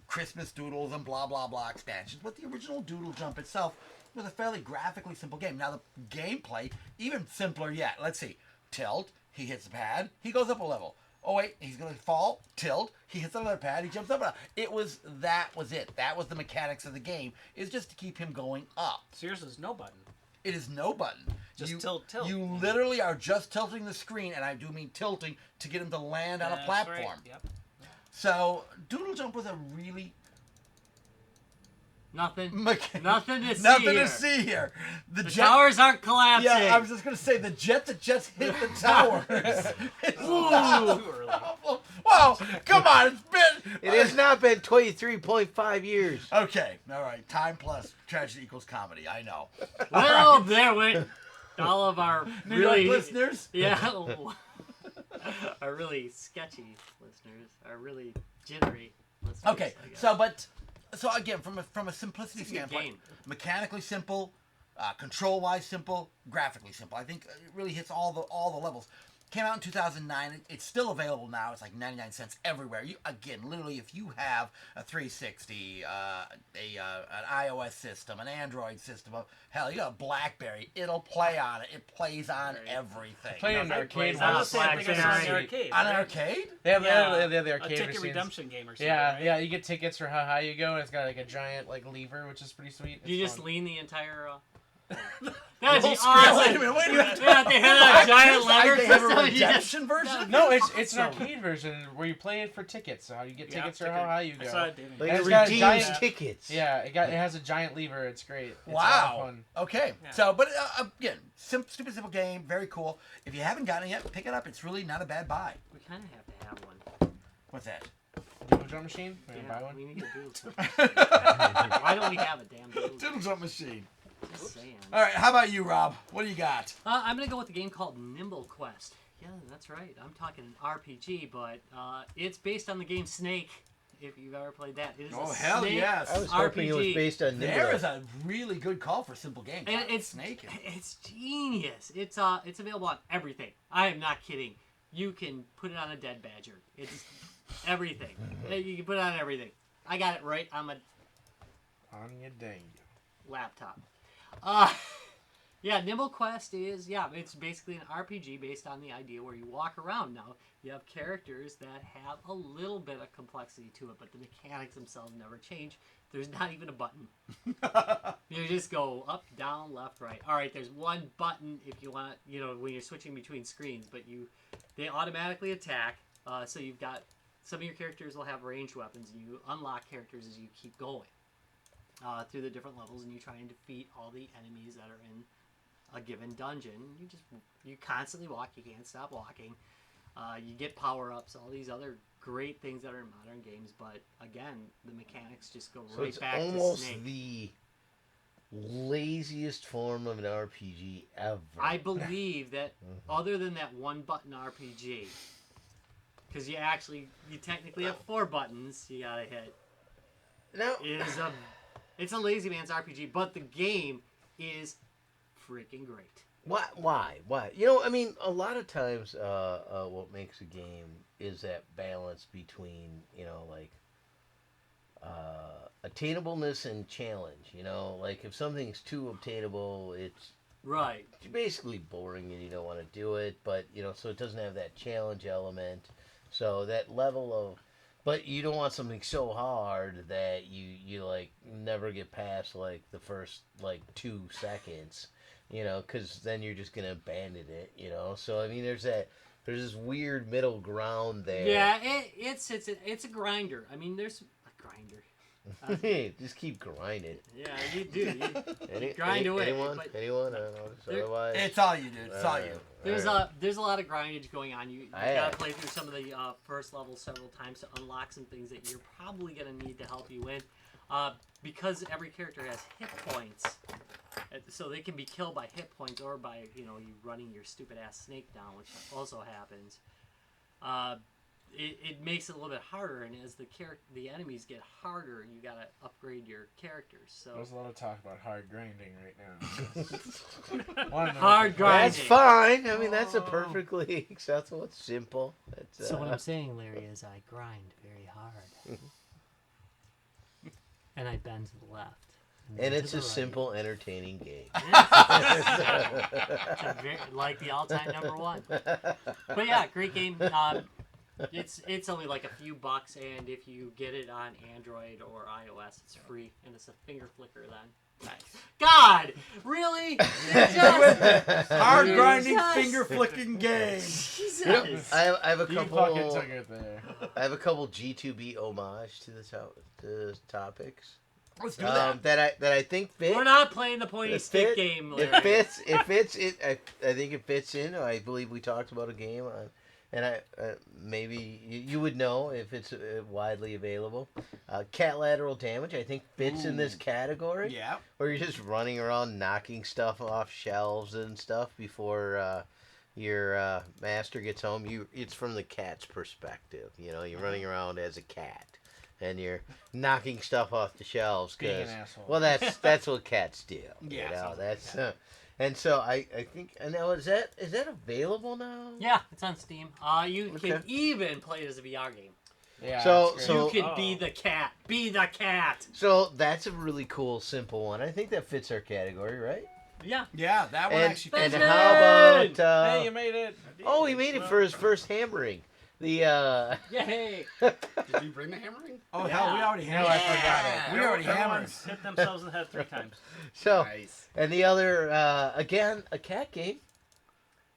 Christmas doodles and blah, blah, blah expansions. But the original Doodle Jump itself was a fairly graphically simple game. Now, the gameplay, even simpler yet. Let's see. Tilt, he hits the pad, he goes up a level. Oh, wait, he's going to fall, tilt, he hits another pad, he jumps up. That was it. That was the mechanics of the game, is just to keep him going up. So yours is no button. It is no button. Just tilt. You literally are just tilting the screen, and I do mean tilting, to get him to land on a That's platform. right. Yep. So, Doodle Jump was a really Nothing. Nothing Nothing to see Nothing here. to see here. The towers aren't collapsing. Yeah, I was just gonna say the jet that just hit the towers. It's not- Too early. Wow, come on, it's been. it has not been 23.5 years. Okay, all right. Time plus tragedy equals comedy. I know. Well, there went all of our New York really listeners. yeah, our really sketchy listeners, our really jittery listeners. Okay, I guess. so again, from a simplicity It's a good standpoint, game. mechanically simple, control wise simple, graphically simple. I think it really hits all the levels. Came out in 2009. It's still available now. It's like 99 cents everywhere. You again, literally, if you have a 360, an iOS system, an Android system, hell, you got a BlackBerry, it'll play on it. It plays on everything. Play in No, an it plays arcade. on one. the same thing I saw in the arcade. On an right? arcade? They have, Yeah, they have the a arcade ticket machines. redemption game or something. Yeah, right? yeah, you get tickets for how high you go, and it's got like a giant like lever, which is pretty sweet. You It's just fun. lean the entire. That'd be Wait awesome. a minute, wait a minute. Yeah, they had a giant lever They have a system. You just- redemption version? No, it's an Awesome. arcade version where you play it for tickets. So how you get Yeah, tickets for ticket. how high you I go. saw it, David. Like And it it's got a redeems giant- tickets. Yeah, it has a giant lever. It's great. It's a lot of Wow. fun. Okay. Yeah. So, but again, stupid simple game, very cool. If you haven't gotten it yet, pick it up. It's really not a bad buy. We kind of have to have one. What's that? Doodle Drum Machine. Can you Yeah, buy one? we need a doodle. Why don't we have a damn doodle? Doodle Jump Machine. Just saying. All right. How about you, Rob? What do you got? I'm gonna go with a game called Nimble Quest. Yeah, that's right. I'm talking an RPG, but it's based on the game Snake. If you've ever played that, it is Oh a hell Snake. yes! I was hoping it was RPG. based on There Nimble. is a really good call for simple games. And it's Snake. It's genius. It's available on everything. I am not kidding. You can put it on a dead badger. It's everything. You can put it on everything. I got it right on my On your dang. laptop. Yeah, Nimble Quest is it's basically an RPG based on the idea where you walk around. Now you have characters that have a little bit of complexity to it, but the mechanics themselves never change. There's not even a button. You just go up, down, left, right. All right, there's one button if you want, when you're switching between screens, but they automatically attack. So you've got some of your characters will have ranged weapons, and you unlock characters as you keep going through the different levels, and you try and defeat all the enemies that are in a given dungeon. You constantly walk. You can't stop walking. You get power-ups, all these other great things that are in modern games, but again, the mechanics just go So right it's back to almost Snake. the laziest form of an RPG ever. I believe that other than that one button RPG, because you technically have 4 buttons you gotta hit. Now, It's a lazy man's RPG, but the game is freaking great. why? A lot of times, what makes a game is that balance between, attainableness and challenge. Like if something's too obtainable, it's Right. basically boring and you don't want to do it. But so it doesn't have that challenge element. So that level of, but you don't want something so hard that you like never get past like the first like 2 seconds. Because then you're just gonna abandon it. So there's this weird middle ground there. Yeah, it's a grinder. There's a grinder. Just keep grinding. Yeah, you do. You grind away. Anyone? but Anyone? I don't know. There- Otherwise, It's all you, dude. It's all you. There's a lot of grindage going on. You I gotta am. play through some of the first levels several times to unlock some things that you're probably gonna need to help you win. Because every character has hit points, so they can be killed by hit points or by you running your stupid ass snake down, which also happens. It makes it a little bit harder, and as the enemies get harder, you gotta upgrade your characters. So There's a lot of talk about hard grinding right now. Wanna know Hard what- grind. that's fine. That's a Oh. perfectly acceptable. It's simple. It's, So what I'm saying, Larry, is I grind very hard, and I bend to the left. and then it's to a the right. simple, entertaining game. Like the all-time #1. But yeah, great game. It's only like a few bucks, and if you get it on Android or iOS, it's free, and it's a finger flicker then. Nice. God, really? Just, Hard grinding, Jesus. finger flicking game. Jesus. I have a You fucking couple. took it there. I have a couple G2B homage to the topics. Let's do that. That I think fit. We're not playing the pointy It stick fit- game, It Larry. fits. It fits. I think it fits in. I believe we talked about a game on, and maybe you would know if it's widely available. Cat lateral damage. I think fits in this category. Yeah. Where you're just running around knocking stuff off shelves and stuff before your master gets home. It's from the cat's perspective. You're running around as a cat. And you're knocking stuff off the shelves Being an because, asshole. well, that's what cats do. Yeah, sounds like that's And so I think, and now is that available now? Yeah, it's on Steam. You Okay. can even play it as a VR game. Yeah. So- that's You great. could be the cat. Be the cat. So that's a really cool, simple one. I think that fits our category, right? Yeah. Yeah, that one And, actually. and Benjamin! how about? Hey, you made it. Oh, he made it for his first hammering. The Yay. Did you bring the hammering? Oh hell, we already No, hammered. I forgot it. We already hammered. Everyone's hit themselves in the head 3 times. so Nice. and the other again a cat game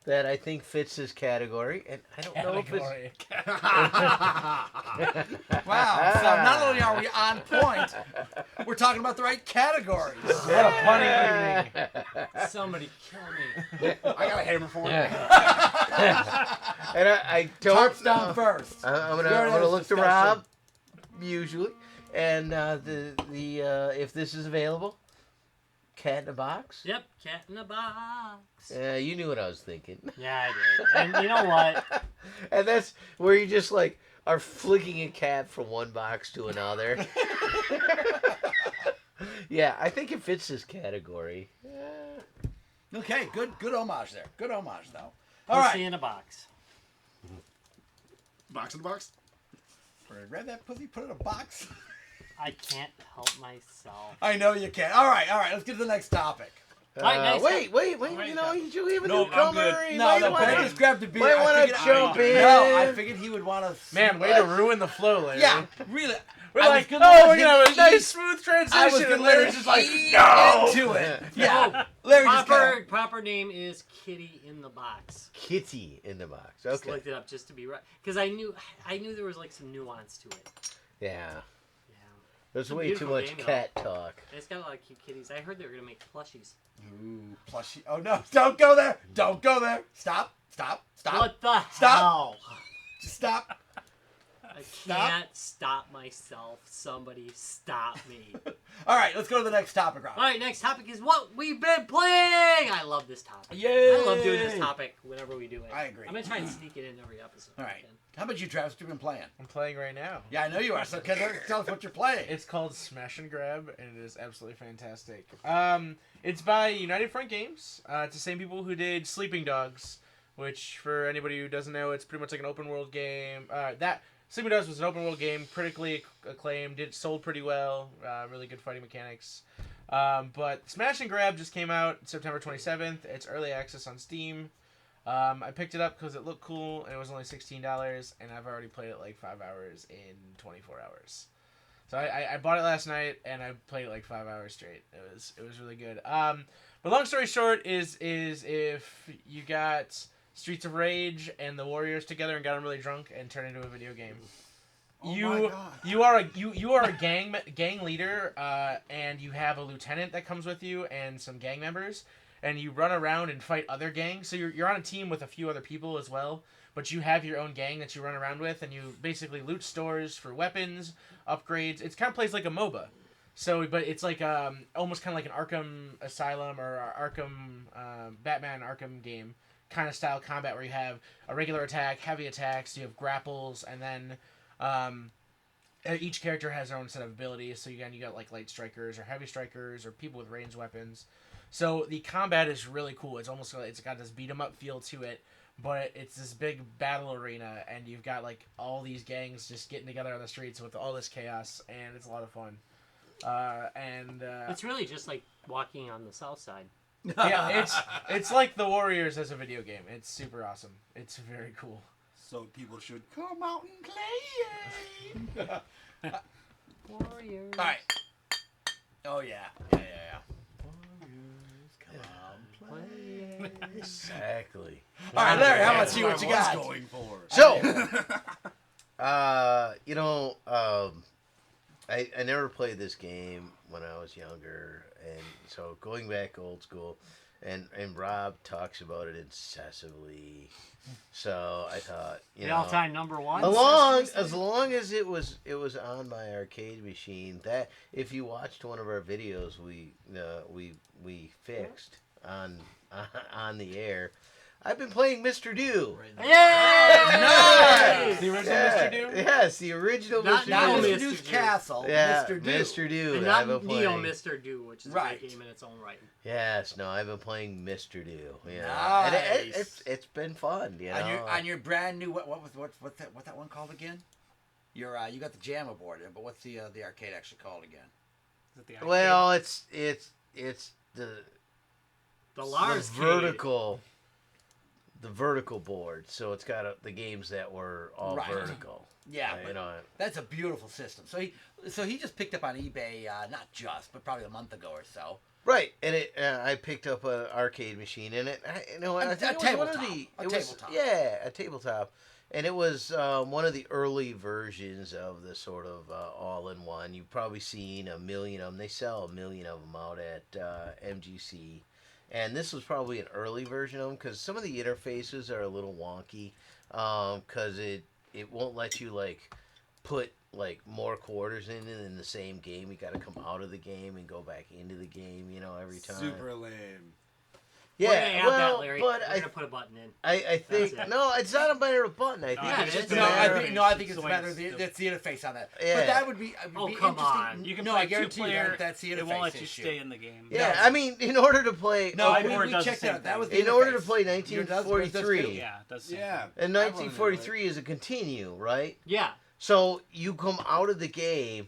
that I think fits this category, and I don't know if Category. it's. Wow. So not only are we on point, we're talking about the right categories. What a punny evening. Somebody kill me. I got a hammer for you. And I don't. Tarps down first. I'm We gonna already had look this to discussion. Rob, usually, and if this is available, Cat in a Box. Yep, cat in a box. You knew what I was thinking, Yeah, I did. And you know what? and that's where you just like are flicking a cat from one box to another. Yeah, I think it fits this category. Okay, good homage there. Good homage though. Pussy All right. in a box. Box in the box. Read that pussy, put it in a box. I can't help myself. I know you can. All right. Let's get to the next topic. Right, nice. Wait! Wait, You know, you have a No, I'm newcomer. good. You No, might no, wanna- Ben just grabbed a beer. might I wanna figured- jump in. No, I figured he would want to. Man, way to ruin the flow, Larry. Yeah, really. We're I was like, gonna oh, let you him know, a eat- nice smooth transition. I was gonna and let him Larry's just like, eat no. into it. Yeah, Larry just Proper name is Kitty in the Box. Kitty in the box. Just Okay. looked it up just to be right, because I knew there was like some nuance to it. Yeah. Yeah, There's It's a way too beautiful much game, though. cat talk. it's got a lot of cute kitties. I heard they were gonna make plushies. Ooh, plushie. Oh no! Don't go there! Don't go there! Stop! What the Stop. hell? Just stop! I can't stop myself. Somebody stop me. All right, let's go to the next topic, Rob. All right, next topic is what we've been playing. I love this topic. Yay! I love doing this topic whenever we do it. I agree. I'm gonna try and sneak it in every episode. All right. How about you, Travis? What you been playing? I'm playing right now. Yeah, I know you are. So tell us what you're playing. It's called Smash and Grab, and it is absolutely fantastic. It's by United Front Games. It's the same people who did Sleeping Dogs, which, for anybody who doesn't know, it's pretty much like an open world game. That Sleeping Dogs was an open world game, critically acclaimed. It sold pretty well. Really good fighting mechanics. But Smash and Grab just came out September 27th. It's early access on Steam. I picked it up because it looked cool, and it was only $16, and I've already played it like 5 hours in 24 hours. So I bought it last night, and I played it like 5 hours straight. It was really good. But long story short is if you got Streets of Rage and the Warriors together and got them really drunk and turned into a video game. Oh you my God. you are a gang leader, and you have a lieutenant that comes with you and some gang members, and you run around and fight other gangs. So you're on a team with a few other people as well, but you have your own gang that you run around with, and you basically loot stores for weapons, upgrades. It's kind of plays like a MOBA. So, but it's like almost kind of like an Arkham Asylum or Arkham Batman Arkham game kind of style combat where you have a regular attack, heavy attacks, you have grapples, and then each character has their own set of abilities. So you got like light strikers or heavy strikers or people with ranged weapons. So the combat is really cool. It's got this beat 'em up feel to it, but it's this big battle arena, and you've got like all these gangs just getting together on the streets with all this chaos, and it's a lot of fun. It's really just like walking on the south side. Yeah, it's like the Warriors as a video game. It's super awesome. It's very cool. So people should come out and play it. Warriors. All right. Oh yeah. Exactly. All right, Larry. How about That's you? What I you was got? going for. So, I never played this game when I was younger, and so going back old school, and Rob talks about it incessantly. So I thought, The all-time number one. as long as it was on my arcade machine, that if you watched one of our videos we fixed on the air, I've been playing Mr. Do. Yay! The original Yeah, Mr. Do? Yes, the original Not Mr. Not Neo Do. Mr. Mr. Do's Do. Castle. Yeah, Mr. Do. Mr. Do. And I've not been Neo playing. Mr. Do, which is a Right. great game in its own right. Yes, no, I've been playing Mr. Do. Yeah, Nice. and it's been fun. You know, On your brand new what's that one called again? You got the JAMA board, but what's the arcade actually called again? Is it the arcade? well, it's the The Lars the vertical board. So it's got the games that were all Right. vertical. Yeah, you but know. that's a beautiful system. So he just picked up on eBay, not just, but probably a month ago or so. Right, and I picked up an arcade machine, and I think it was one of the tabletop. a tabletop, and it was one of the early versions of the sort of all-in-one. You've probably seen a million of them. They sell a million of them out at MGC, and this was probably an early version of them because some of the interfaces are a little wonky, because it won't let you like put like more quarters in the same game. You got to come out of the game and go back into the game, every time. Super lame. We're gonna Yeah, add well, that, Larry. but We're gonna put a button in. I think That's it. no, it's not a matter of button. I think Yeah, it's it just is. a No, matter I of think It's it's the way better. it's- That's the interface on that. Yeah. But that would be, Oh, be come interesting. on. You can no, play I guarantee you two-player. that's the interface It won't let you issue. stay in the game. yeah. Yeah. I mean, in order to play No, I we, War we does the checked it same out. That thing. was the in order to interface. play Yours does 1943, too? Yeah, it does the same Yeah. thing. and I run into 1943 is a continue, right? Yeah. So you come out of the game,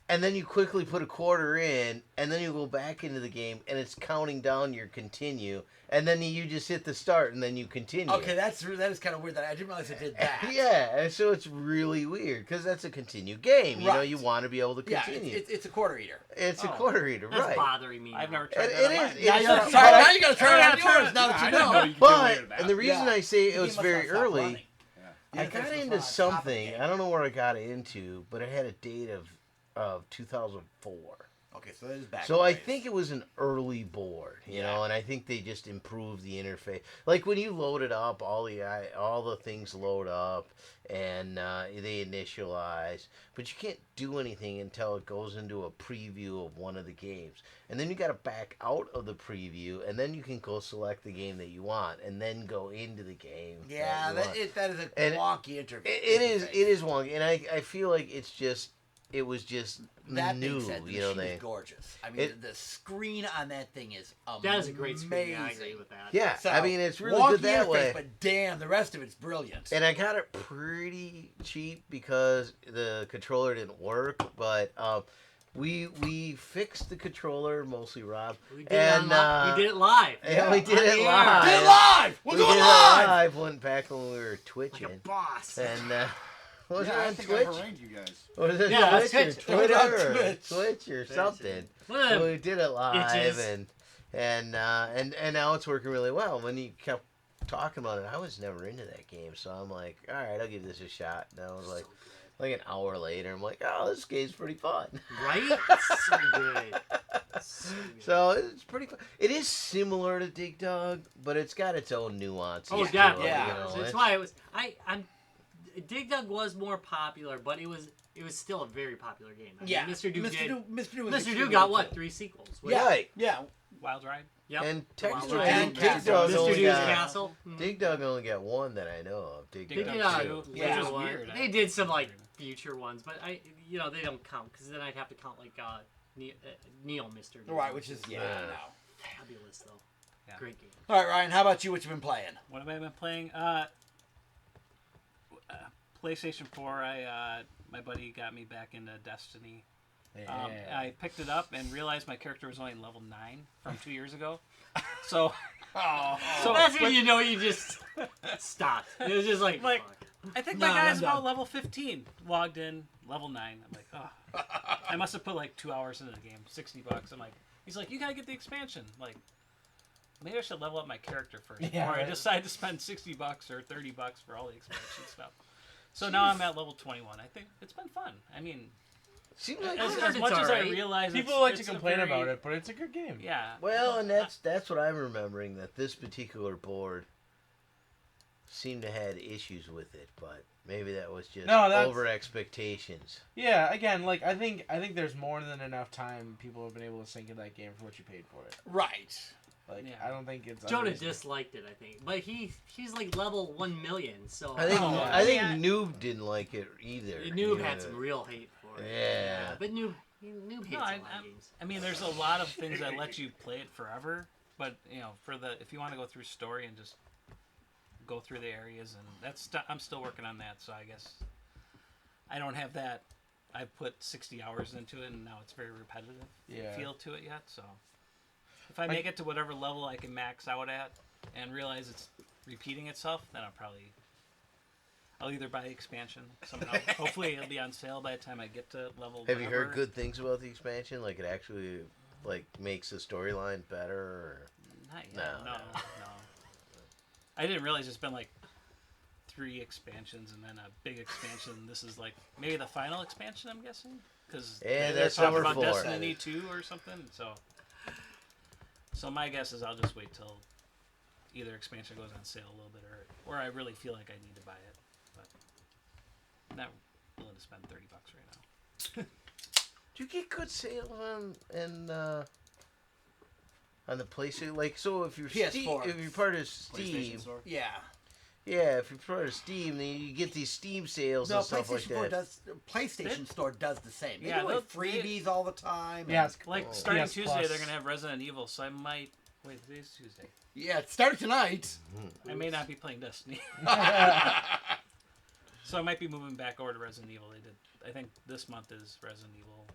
and then you quickly put a quarter in, and then you go back into the game, and it's counting down your continue, and then you just hit the start, and then you continue. Okay, that is kind of weird. That I didn't realize it did that. Yeah, and so it's really weird because that's a continue game. You know, Right. you want to be able to Yeah, continue. it's a quarter eater. It's a Oh. quarter eater, That's right? bothering me. I've now. never tried It- that it on is- mine. it Now is you gotta not- try. Now you gotta try it Yeah, on try yours. it. Now I that you didn't know. you could do But it and the reason Yeah. I say it The was game must very not stop early, running. The I interface got was into not on top of the something. game. I don't know where I got into, but it had a date of 2004. Okay, so that is back. So a I ways. think it was an early board, you Yeah. know, and I think they just improved the interface. Like when you load it up, all the things load up and they initialize, but you can't do anything until it goes into a preview of one of the games, and then you got to back out of the preview, and then you can go select the game that you want, and then go into the game. Yeah, that you want. that is a And wonky interface. It is wonky, and I feel like it was just That new, being said, the you know. machine They is gorgeous. I mean, It- the screen on that thing is amazing. That is a great screen. Yeah, I agree with that. yeah, So, I mean it's really wonky good that interface, way. But damn, the rest of it's brilliant. And I got it pretty cheap because the controller didn't work, but we fixed the controller, mostly Rob. We did, And, we did it live. Yeah, we did on it the air. live. Did it live! We're we going did live! it live one back when we were Like a twitching. boss. And was Yeah, I it on think Twitch? I've arranged you guys. Was it Yeah, Twitch or Twitch. It was Twitter on or Twitch. Twitch or something? Well, So we did it live, bitches. and now it's working really well. When you kept talking about it, I was never into that game, so I'm like, all right, I'll give this a shot. And I was like an hour later, I'm like, oh, this game's pretty fun. Right? So good. So good. So it's pretty fun. It is similar to Dig Dug, but it's got its own nuances. Oh, to it, definitely. Yeah. you know, So that's it's- why it was. Dig Dug was more popular, but it was still a very popular game. I mean, Yeah, Mr. Do did. Mr. Do was Mr. extremely Do got cool. what? 3 sequels. Yeah, Right. yeah. Wild Ride. Yep. And technically, Wild Ride. Dig And Dug Mr. only Do's got Castle. Dig Dug only got one that I know of. Dig They Dig Dug did Dug a two, later which is one. weird. They did some like future ones, but they don't count because then I'd have to count like Neo Mr. Do. Right, which is Yeah. I know. fabulous though. Yeah. Great game. All right, Ryan. How about you? What you been playing? What have I been playing? PlayStation 4. My buddy got me back into Destiny. I picked it up and realized my character was only level 9 from 2 years ago. So, So that's when you know you just stopped. It was just like, Like, fuck. I think Nah, my guy's I'm about done. level 15. Logged in, level 9. I'm like, oh. I must have put like 2 hours into the game, $60. I'm like, he's like, you gotta get the expansion. Like, maybe I should level up my character first Yeah, before I right. decide to spend $60 or $30 for all the expansion stuff. So now I'm at level 21. I think it's been fun. I mean, Seems like as it's much as I alright. realize People like to it's a complain very- about it, but it's a good game. Yeah. well, and that's what I'm remembering, that this particular board seemed to had issues with it, but maybe that was just No, that's- over expectations. Yeah, again, like I think there's more than enough time people have been able to sink in that game for what you paid for it. Right. Like, Yeah. I don't think it's. Jonah unreasonable. disliked it, I think, but he's like level 1,000,000. So I think Oh, I think yeah. Noob didn't like it either. Noob Yeah. had some real hate for it. Yeah. But Noob hates No, a lot of games. I mean, there's a lot of things that let you play it forever, but if you want to go through story and just go through the areas, and I'm still working on that, so I guess I don't have that. I've put 60 hours into it, and now it's very repetitive feel to it yet. So if I make it to whatever level I can max out at and realize it's repeating itself, then I'll either buy the expansion somehow. Hopefully it'll be on sale by the time I get to level. Have you heard whatever. good things about the expansion? Like it actually makes the storyline better? Or... Not yet. No, No. no. I didn't realize it's been like 3 expansions and then a big expansion. This is like maybe the final expansion, I'm guessing, because Yeah, they're that's talking number about 4. Destiny 2 or something. So my guess is I'll just wait till either expansion goes on sale a little bit, or I really feel like I need to buy it, but I'm not willing to spend $30 right now. Do you get good sales on the PlayStation? Like, so if you're PS4. if you're part of Steam, PlayStation Store. Yeah. yeah, if you're part of Steam, then you get these Steam sales No, and stuff like PlayStation that. Store does the same. They Yeah, do like they'll- freebies all the time. Yeah, and- it's Like Oh. starting PS Tuesday, Plus. they're gonna have Resident Evil, so I might wait. Today's Tuesday. yeah. It started tonight. I may not be playing Destiny. yeah. So I might be moving back over to Resident Evil. They did. I think this month is Resident Evil,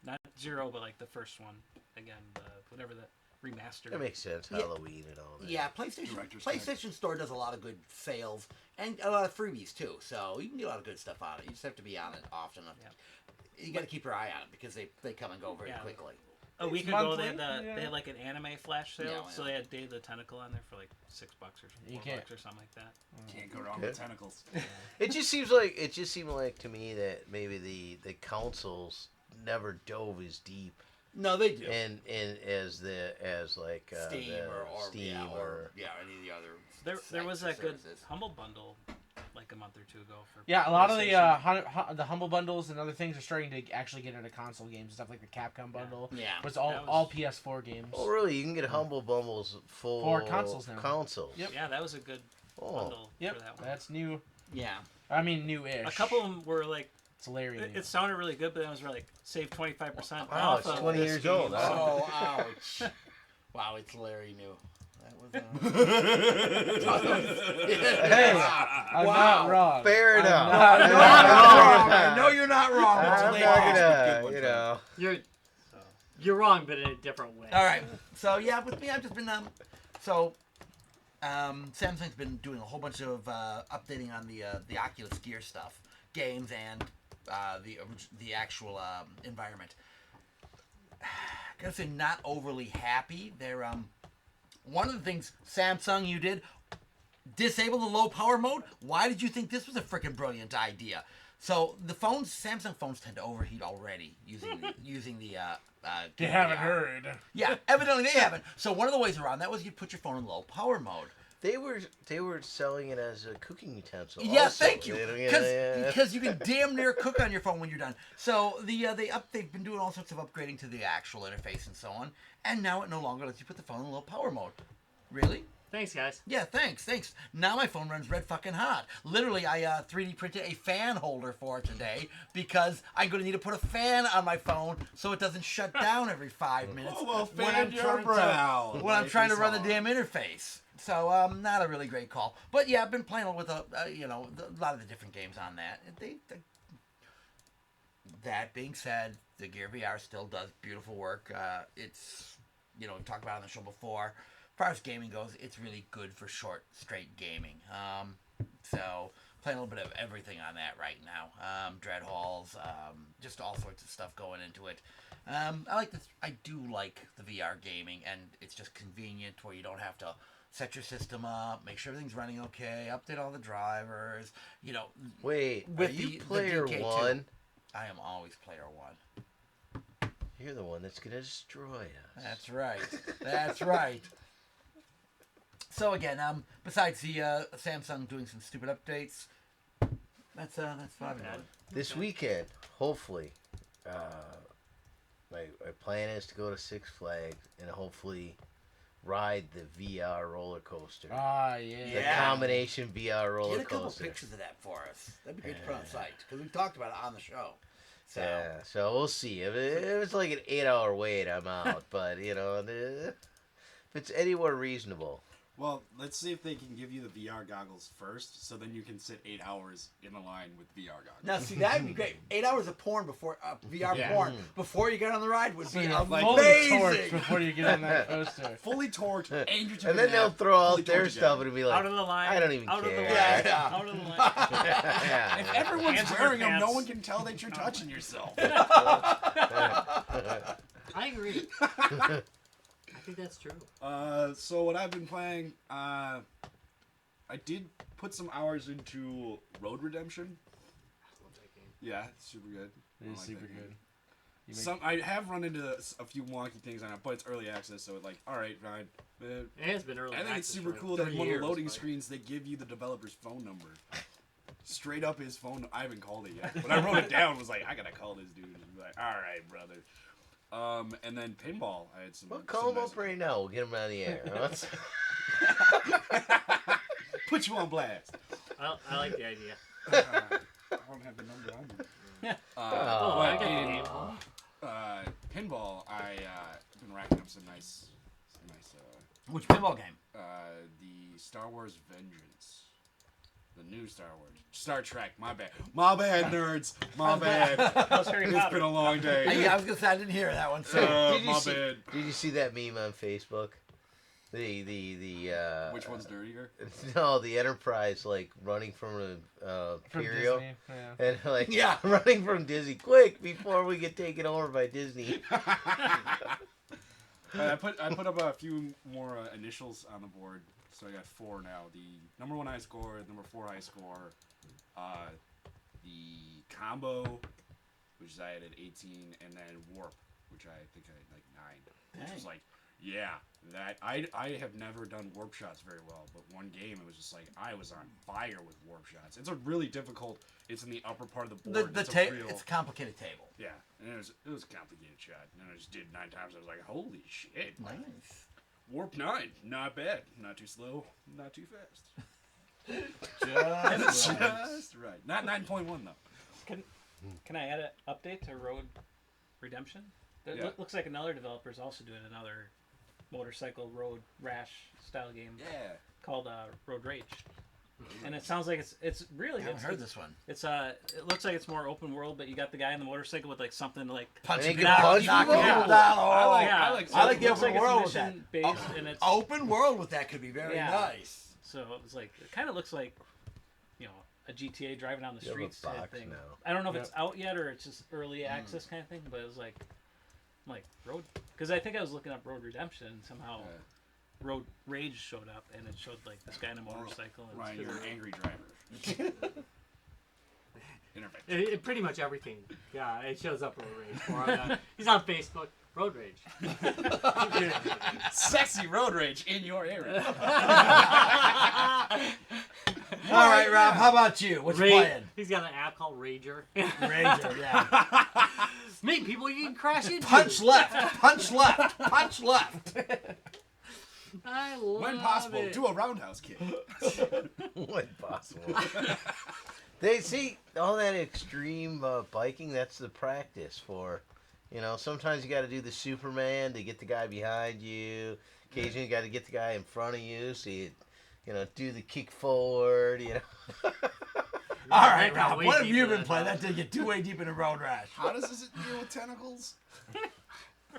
not 0, but like the first one again. Whatever that remastered. That makes sense. Yeah. Halloween and all that. PlayStation Director's cut. Store does a lot of good sales and a lot of freebies too. So you can get a lot of good stuff on it. You just have to be on it often enough. Yeah. You got to keep your eye on it because they come and go very Yeah. quickly. A week It's ago, monthly, they had like an anime flash sale, Yeah, so yeah. they had Day of the Tentacle on there for like $6 or You $4 can't- or something like that. Can't go wrong Okay. with tentacles. It just seemed like to me that maybe the consoles never dove as deep No, they do. and as like Steam the or Steam yeah, or any of the other. There was that sites or good services. Humble Bundle like a month or 2 ago for Yeah, a lot of the PlayStation. the humble bundles and other things are starting to actually get into console games and stuff like the Capcom bundle. Yeah. Was That was- all PS4 games. Oh, really? You can get Humble Bundles full For consoles now. Consoles. Yep. Yeah, that was a good Oh, bundle Yep, for that one. that's new. Yeah. I mean, new-ish. A couple of them were like It's hilarious. it sounded really good, but then it was like save 25% Wow, off. it's of 20 this years game. old, huh? Oh, ouch. Wow, it's Larry new. That was. Hey, I'm not wrong. Fair I'm enough. not No, I'm you're wrong. not wrong. I know you're not wrong. It's I'm Larry. not Good gonna, one, you know. You're wrong, but in a different way. All right. So yeah, with me, I've just been Samsung's been doing a whole bunch of updating on the Oculus Gear stuff, games, and the actual environment. Gotta say, not overly happy. They're one of the things Samsung you did disable the low power mode. Why did you think this was a freaking brilliant idea? So the phones, Samsung phones, tend to overheat already using the. You haven't VR. heard. Yeah, evidently they haven't. So one of the ways around that was you put your phone in low power mode. They were selling it as a cooking utensil. Yeah, also. thank you. They don't get- Because you can damn near cook on your phone when you're done. So they've been doing all sorts of upgrading to the actual interface and so on, and now it no longer lets you put the phone in low power mode. Really? Thanks, guys. Yeah, thanks. Now my phone runs red fucking hot. Literally, I 3D printed a fan holder for it today because I'm going to need to put a fan on my phone so it doesn't shut down every 5 minutes Oh, well, when fan I'm your trying brow. when I'm Life trying to is run the hard. damn interface. So not a really great call. But yeah, I've been playing with a lot of the different games on that. That being said, the Gear VR still does beautiful work. It's we talked about it on the show before. As far as gaming goes, it's really good for short, straight gaming. So playing a little bit of everything on that right now. Dread halls, just all sorts of stuff going into it. I do like the VR gaming, and it's just convenient where you don't have to set your system up, make sure everything's running okay, update all the drivers. Wait, With are you the player DK2. one? I am always player one. You're the one that's gonna destroy us. That's right. That's right. So again, besides the Samsung doing some stupid updates, that's what I've been doing. This weekend, hopefully, my plan is to go to Six Flags and hopefully ride the VR roller coaster. Ah, yeah. The Yeah. combination VR roller Get a couple coaster. pictures of that for us. That'd be good to put on site because we talked about it on the show. So Yeah, so we'll see. If it was like an 8-hour wait, I'm out. But if it's anywhere reasonable. Well, let's see if they can give you the VR goggles first, so then you can sit 8 hours in the line with VR goggles. now, see, that'd be great. 8 hours of porn before VR Yeah. porn before you get on the ride would So be you're like- fully amazing. torched before you get on that coaster. Fully torqued, and you're And then they'll throw fully out their torqued stuff again. and be like, Out of the line. I don't even out care. Of the line, Yeah, yeah. Out of the line. yeah. If everyone's Hands in wearing your them, no pants. one can tell that you're touching yourself. I agree. I think that's true. So what I've been playing, I did put some hours into Road Redemption. I love that game. Yeah, it's super good. It I is like super that game. good. You make- I have run into a few wonky things on it, but it's early access, so it's like, all right, fine. It has been early. I think it's access super for cool that 30 in one of years, the loading but- screens they give you the developer's phone number. Straight up his phone. I haven't called it yet, but I wrote it down. Was like, I gotta call this dude. And be like, all right, brother. And then pinball. I had some. Well, call some him up right now. We'll get him on the air. Put you on blast. I like the idea. I don't have the number on me. Oh, I got the in, name. pinball, I've been racking up some nice, Which pinball game? the Star Wars Vengeance, the new Star Wars, Star Trek. My bad, nerds. My bad. How's Harry It's Potter? been a long day. Yeah, I was gonna say I didn't hear that one. So Did you My see- bad. Did you see that meme on Facebook? The Which one's dirtier? No, the Enterprise like running from an From Imperial Disney, yeah. and like Yeah. running from Disney quick before we get taken over by Disney. I put up a few more initials on the board, so I got 4 now. The number 1 high score, number 4 high score, the combo, which I had at 18, and then warp, which I think I had like 9, which was like, yeah, that I have never done warp shots very well, but one game it was just like I was on fire with warp shots. It's a really difficult. It's in the upper part of the board. the it's a table. real, It's a complicated table. yeah, and it was a complicated shot, and then I just did 9 times. I was like, holy shit. Nice. Warp 9, not bad. Not too slow, not too fast. Just right. Not 9.1 though. Can I add an update to Road Redemption? It Yeah. looks like another developer is also doing another motorcycle road rash style game Yeah. called Road Rage, and it sounds like it's really I good. haven't heard this one. It's it looks like it's more open world, but you got the guy on the motorcycle with like something like Punch And it you can punch knock people? people Yeah. down. I like- yeah, I like so I like it the looks open it's world with that. mission based, and it's Open world with that could be very Yeah. nice. so it was like it kind of looks like a GTA driving down the You have a streets type box thing. now. I don't know if Yep. it's out yet or it's just early access kind of thing, but it was like road because I think I was looking up Road Redemption and somehow Road Rage showed up and it showed like this guy on a motorcycle and Ryan, it's you're an angry driver. Intervention. Pretty much everything. Yeah, it shows up Road Rage. For him. He's on Facebook. Road Rage. Sexy road rage in your area. All right, Rob. How about you? What you playing? He's got an app called Rager. Ranger. Yeah. Meet people you can crash into. Punch left. Punch left. Punch left. I love When possible, it. do a roundhouse kick. When possible. They see all that extreme biking. That's the practice for, sometimes you got to do the Superman to get the guy behind you. Occasionally you got to get the guy in front of you, so you, do the kick forward. All right, That got Rob. way What have deeper you been than playing? that. That did get too way deep into Road Rash. How does this deal with tentacles?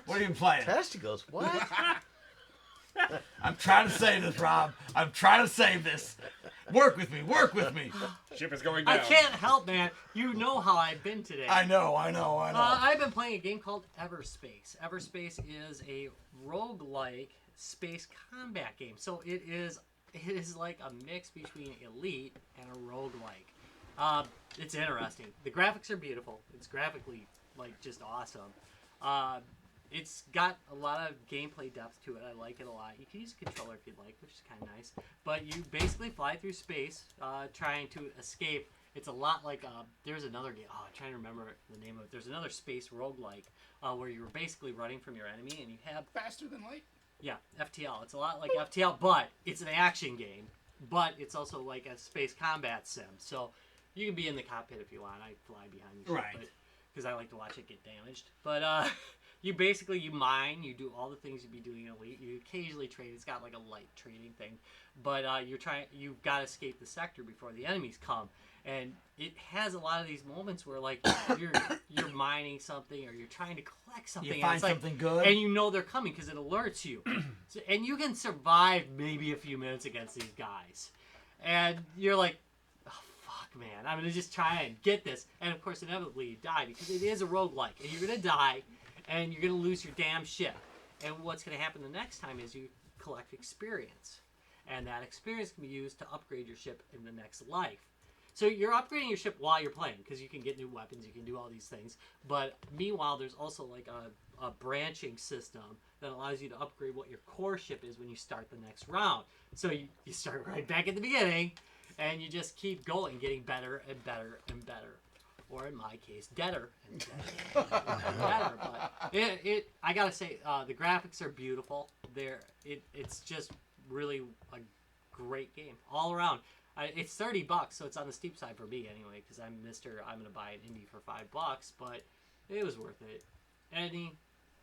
What have you been playing? Testicles. What? I'm trying to save this, Rob. I'm trying to save this. Work with me. Work with me. Ship is going down. I can't help, man. You know how I've been today. I know. I've been playing a game called Everspace. Everspace is a roguelike space combat game. So it is like a mix between Elite and a roguelike. It's interesting. The graphics are beautiful. It's graphically just awesome. It's got a lot of gameplay depth to it. I like it a lot. You can use a controller if you'd like, which is kind of nice. But you basically fly through space trying to escape. It's a lot like, there's another game. Oh, I'm trying to remember the name of it. There's another space roguelike where you're basically running from your enemy and you have... Faster than light? Yeah, FTL. It's a lot like FTL, but it's an action game. But it's also like a space combat sim. So you can be in the cockpit if you want. I fly behind the ship, Right. because I like to watch it get damaged. But you mine, you do all the things you'd be doing in Elite. You occasionally trade. It's got like a light trading thing, but you've got to escape the sector before the enemies come. And it has a lot of these moments where like you're mining something or you're trying to collect something. You and find it's like, something good. and you know they're coming because it alerts you. And you can survive maybe a few minutes against these guys. And you're like, oh, fuck, man, I'm going to just try and get this. And, of course, inevitably you die because it is a roguelike. And you're going to die, and you're going to lose your damn ship. And what's going to happen the next time is you collect experience. And that experience can be used to upgrade your ship in the next life. So you're upgrading your ship while you're playing because you can get new weapons, you can do all these things. But meanwhile, there's also like a branching system that allows you to upgrade what your core ship is when you start the next round. So you start right back at the beginning, and you just keep going, getting better and better and better. Or in my case, deader and deader and better. But I gotta say, the graphics are beautiful. It's just really a great game all around. It's $30, so it's on the steep side for me anyway, because I'm gonna buy an indie for $5, but it was worth it any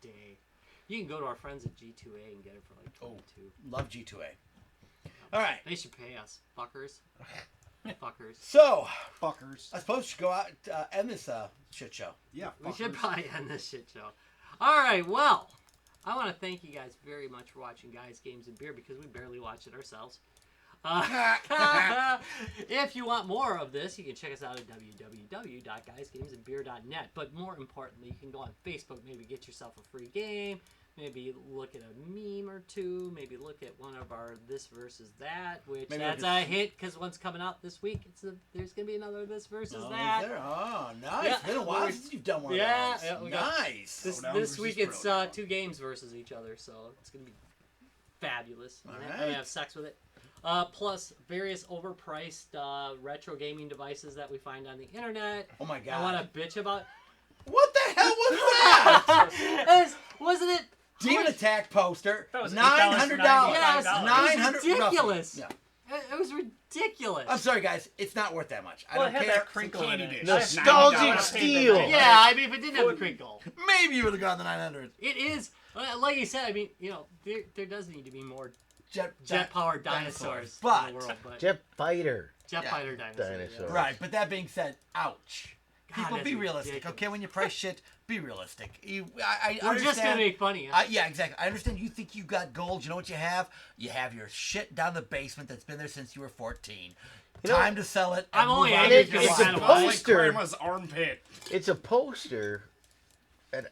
day. You can go to our friends at G2A and get it for like $22. Love G2A. All right. They should pay us, fuckers. Fuckers. So, Fuckers. I suppose we should go out end this shit show. Yeah. We should fuckers. probably end this shit show. All right, well, I want to thank you guys very much for watching Guys, Games, and Beer because we barely watch it ourselves. If you want more of this, you can check us out at www.guysgamesandbeer.net. But more importantly, you can go on Facebook, maybe get yourself a free game, maybe look at a meme or two, maybe look at one of our This Versus That, which Maybe that's look a at- hit because one's coming out this week. There's going to be another This Versus Oh, That. is there? Oh, nice. Yeah. It's been a while since you've done one Yeah, of those. yeah, we got- Nice. This Throwdown this versus week it's Throwdown. 2 games versus each other, so it's going to be fabulous. All I'm right. going to have sex with it. Plus various overpriced retro gaming devices that we find on the internet. Oh my I god. want to bitch about. What the hell was that? Wasn't it? Demon Attack poster. That was $900. Yeah, it was $900. ridiculous. Yeah. It was ridiculous. I'm sorry, guys. It's not worth that much. I Well, don't it had care. that crinkle in candy it. dish. Nostalgic $90. steal. Yeah, I mean, if it didn't have the crinkle, Maybe you would have gone the 900. it is like you said. I mean, there does need to be more jet-powered dinosaurs But- in the world, but Jet fighter. jet Yeah. fighter dinosaurs. Dinosaurs. Yeah. Right, but that being said, ouch. God, People, that's be realistic, ridiculous. okay? When you price shit, be realistic. I We're understand. just gonna make funny. Yeah, exactly. I understand you think you got gold. You know what you have? You have your shit down the basement that's been there since you were 14. You know- Time to sell it. I'm and only move on angry with your because it's life. a It's like poster. grandma's armpit. It's a poster, and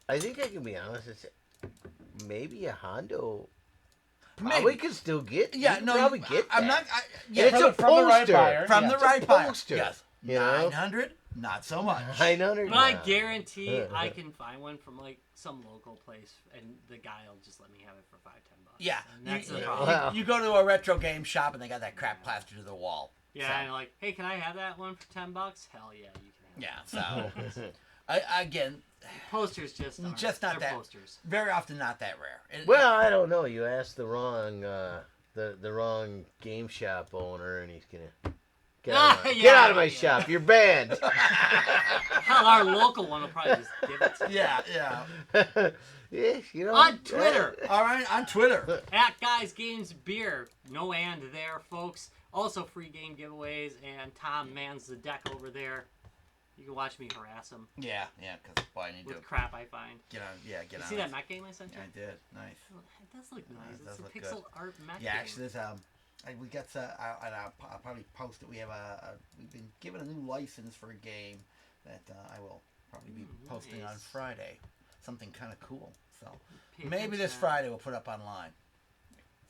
I think I can be honest. It's maybe a Hondo. Probably Maybe. could still get. Yeah, you could no, probably get that. I'm not. Yeah, It's a from the right poster. buyer. from Yeah. the It's a right buyer. poster, Yes. you know? 900, not so much. 900. But I now. guarantee I can find one from like some local place, and the guy will just let me have it for $5-10. Yeah, And that's the you, problem. Wow. you go to a retro game shop and they got that crap plastered to the wall. Yeah, So- and like, hey, can I have that one for $10? Hell yeah, you can. Have Yeah, so again, it. Posters just aren't. Just not They're that- posters. very often not that rare. Well, I don't know. You asked the wrong the wrong game shop owner, and he's gonna get out of my, Yeah, get out of my yeah. shop. You're banned. Hell, our local one will probably just give it to you. yeah. Yeah, On Twitter. All right, on Twitter. At Guys Games Beer. No and there, folks. Also free game giveaways, and Tom mans the deck over there. You can watch me harass him Yeah, because boy, I need to with crap I find. get on. Yeah, get You on. see it. that mech game I sent you? Yeah, I did. Nice. It does look nice. it does It's a look pixel art mech Yeah, game. actually, there's we got I'll probably post it. We have we've been given a new license for a game that I will probably be posting on nice. Friday. Something kind of cool. So Pay maybe attention this to that. Friday we'll put up online.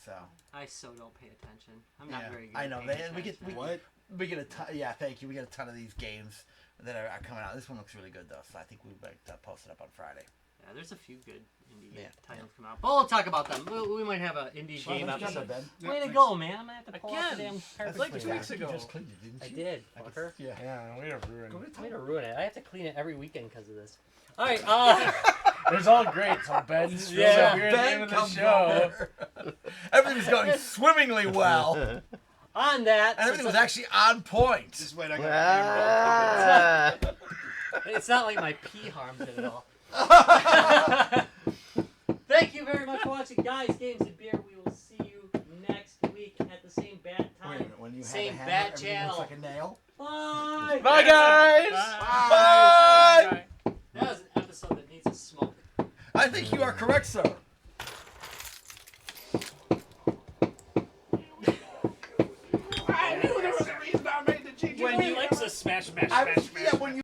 So I so don't pay attention. I'm not yeah, very good. I at know. paying We get attention. What? we get a ton. Yeah, thank you. We get a ton of these games that are coming out. This one looks really good though, so I think we might post it up on Friday. Yeah, there's a few good indie Yeah, titles come out. But we'll talk about them. We might have an indie Well, game that's good, episode. Ben. Yeah, Way to thanks. go, man! I'm gonna have to pull out the Again. damn That's like pretty 2 weeks fast. ago. You just cleaned it, didn't I you? did, I guess- fucker. Yeah. Yeah, way to ruin. Go ahead, Way to Tom. ruin it. I have to clean it every weekend because of this. All right. It was all great. So Ben spilled Yeah. the beer at the end of the show. Everything was going swimmingly well, and On that, everything was actually on point. Just wait, I got Ah. it's not like my pee harmed it at all. Thank you very much for watching, guys. Games and Beer. We will see you next week at the same bat Wait a time. minute, when you have Same a hammer, bat everything channel. looks like a nail. Bye. Bye, guys. Bye. That was an episode that needs a smoke. I think you are correct, sir. I knew there was a reason I made the GG. When he likes to smash, smash, I smash, was, smash. yeah, when you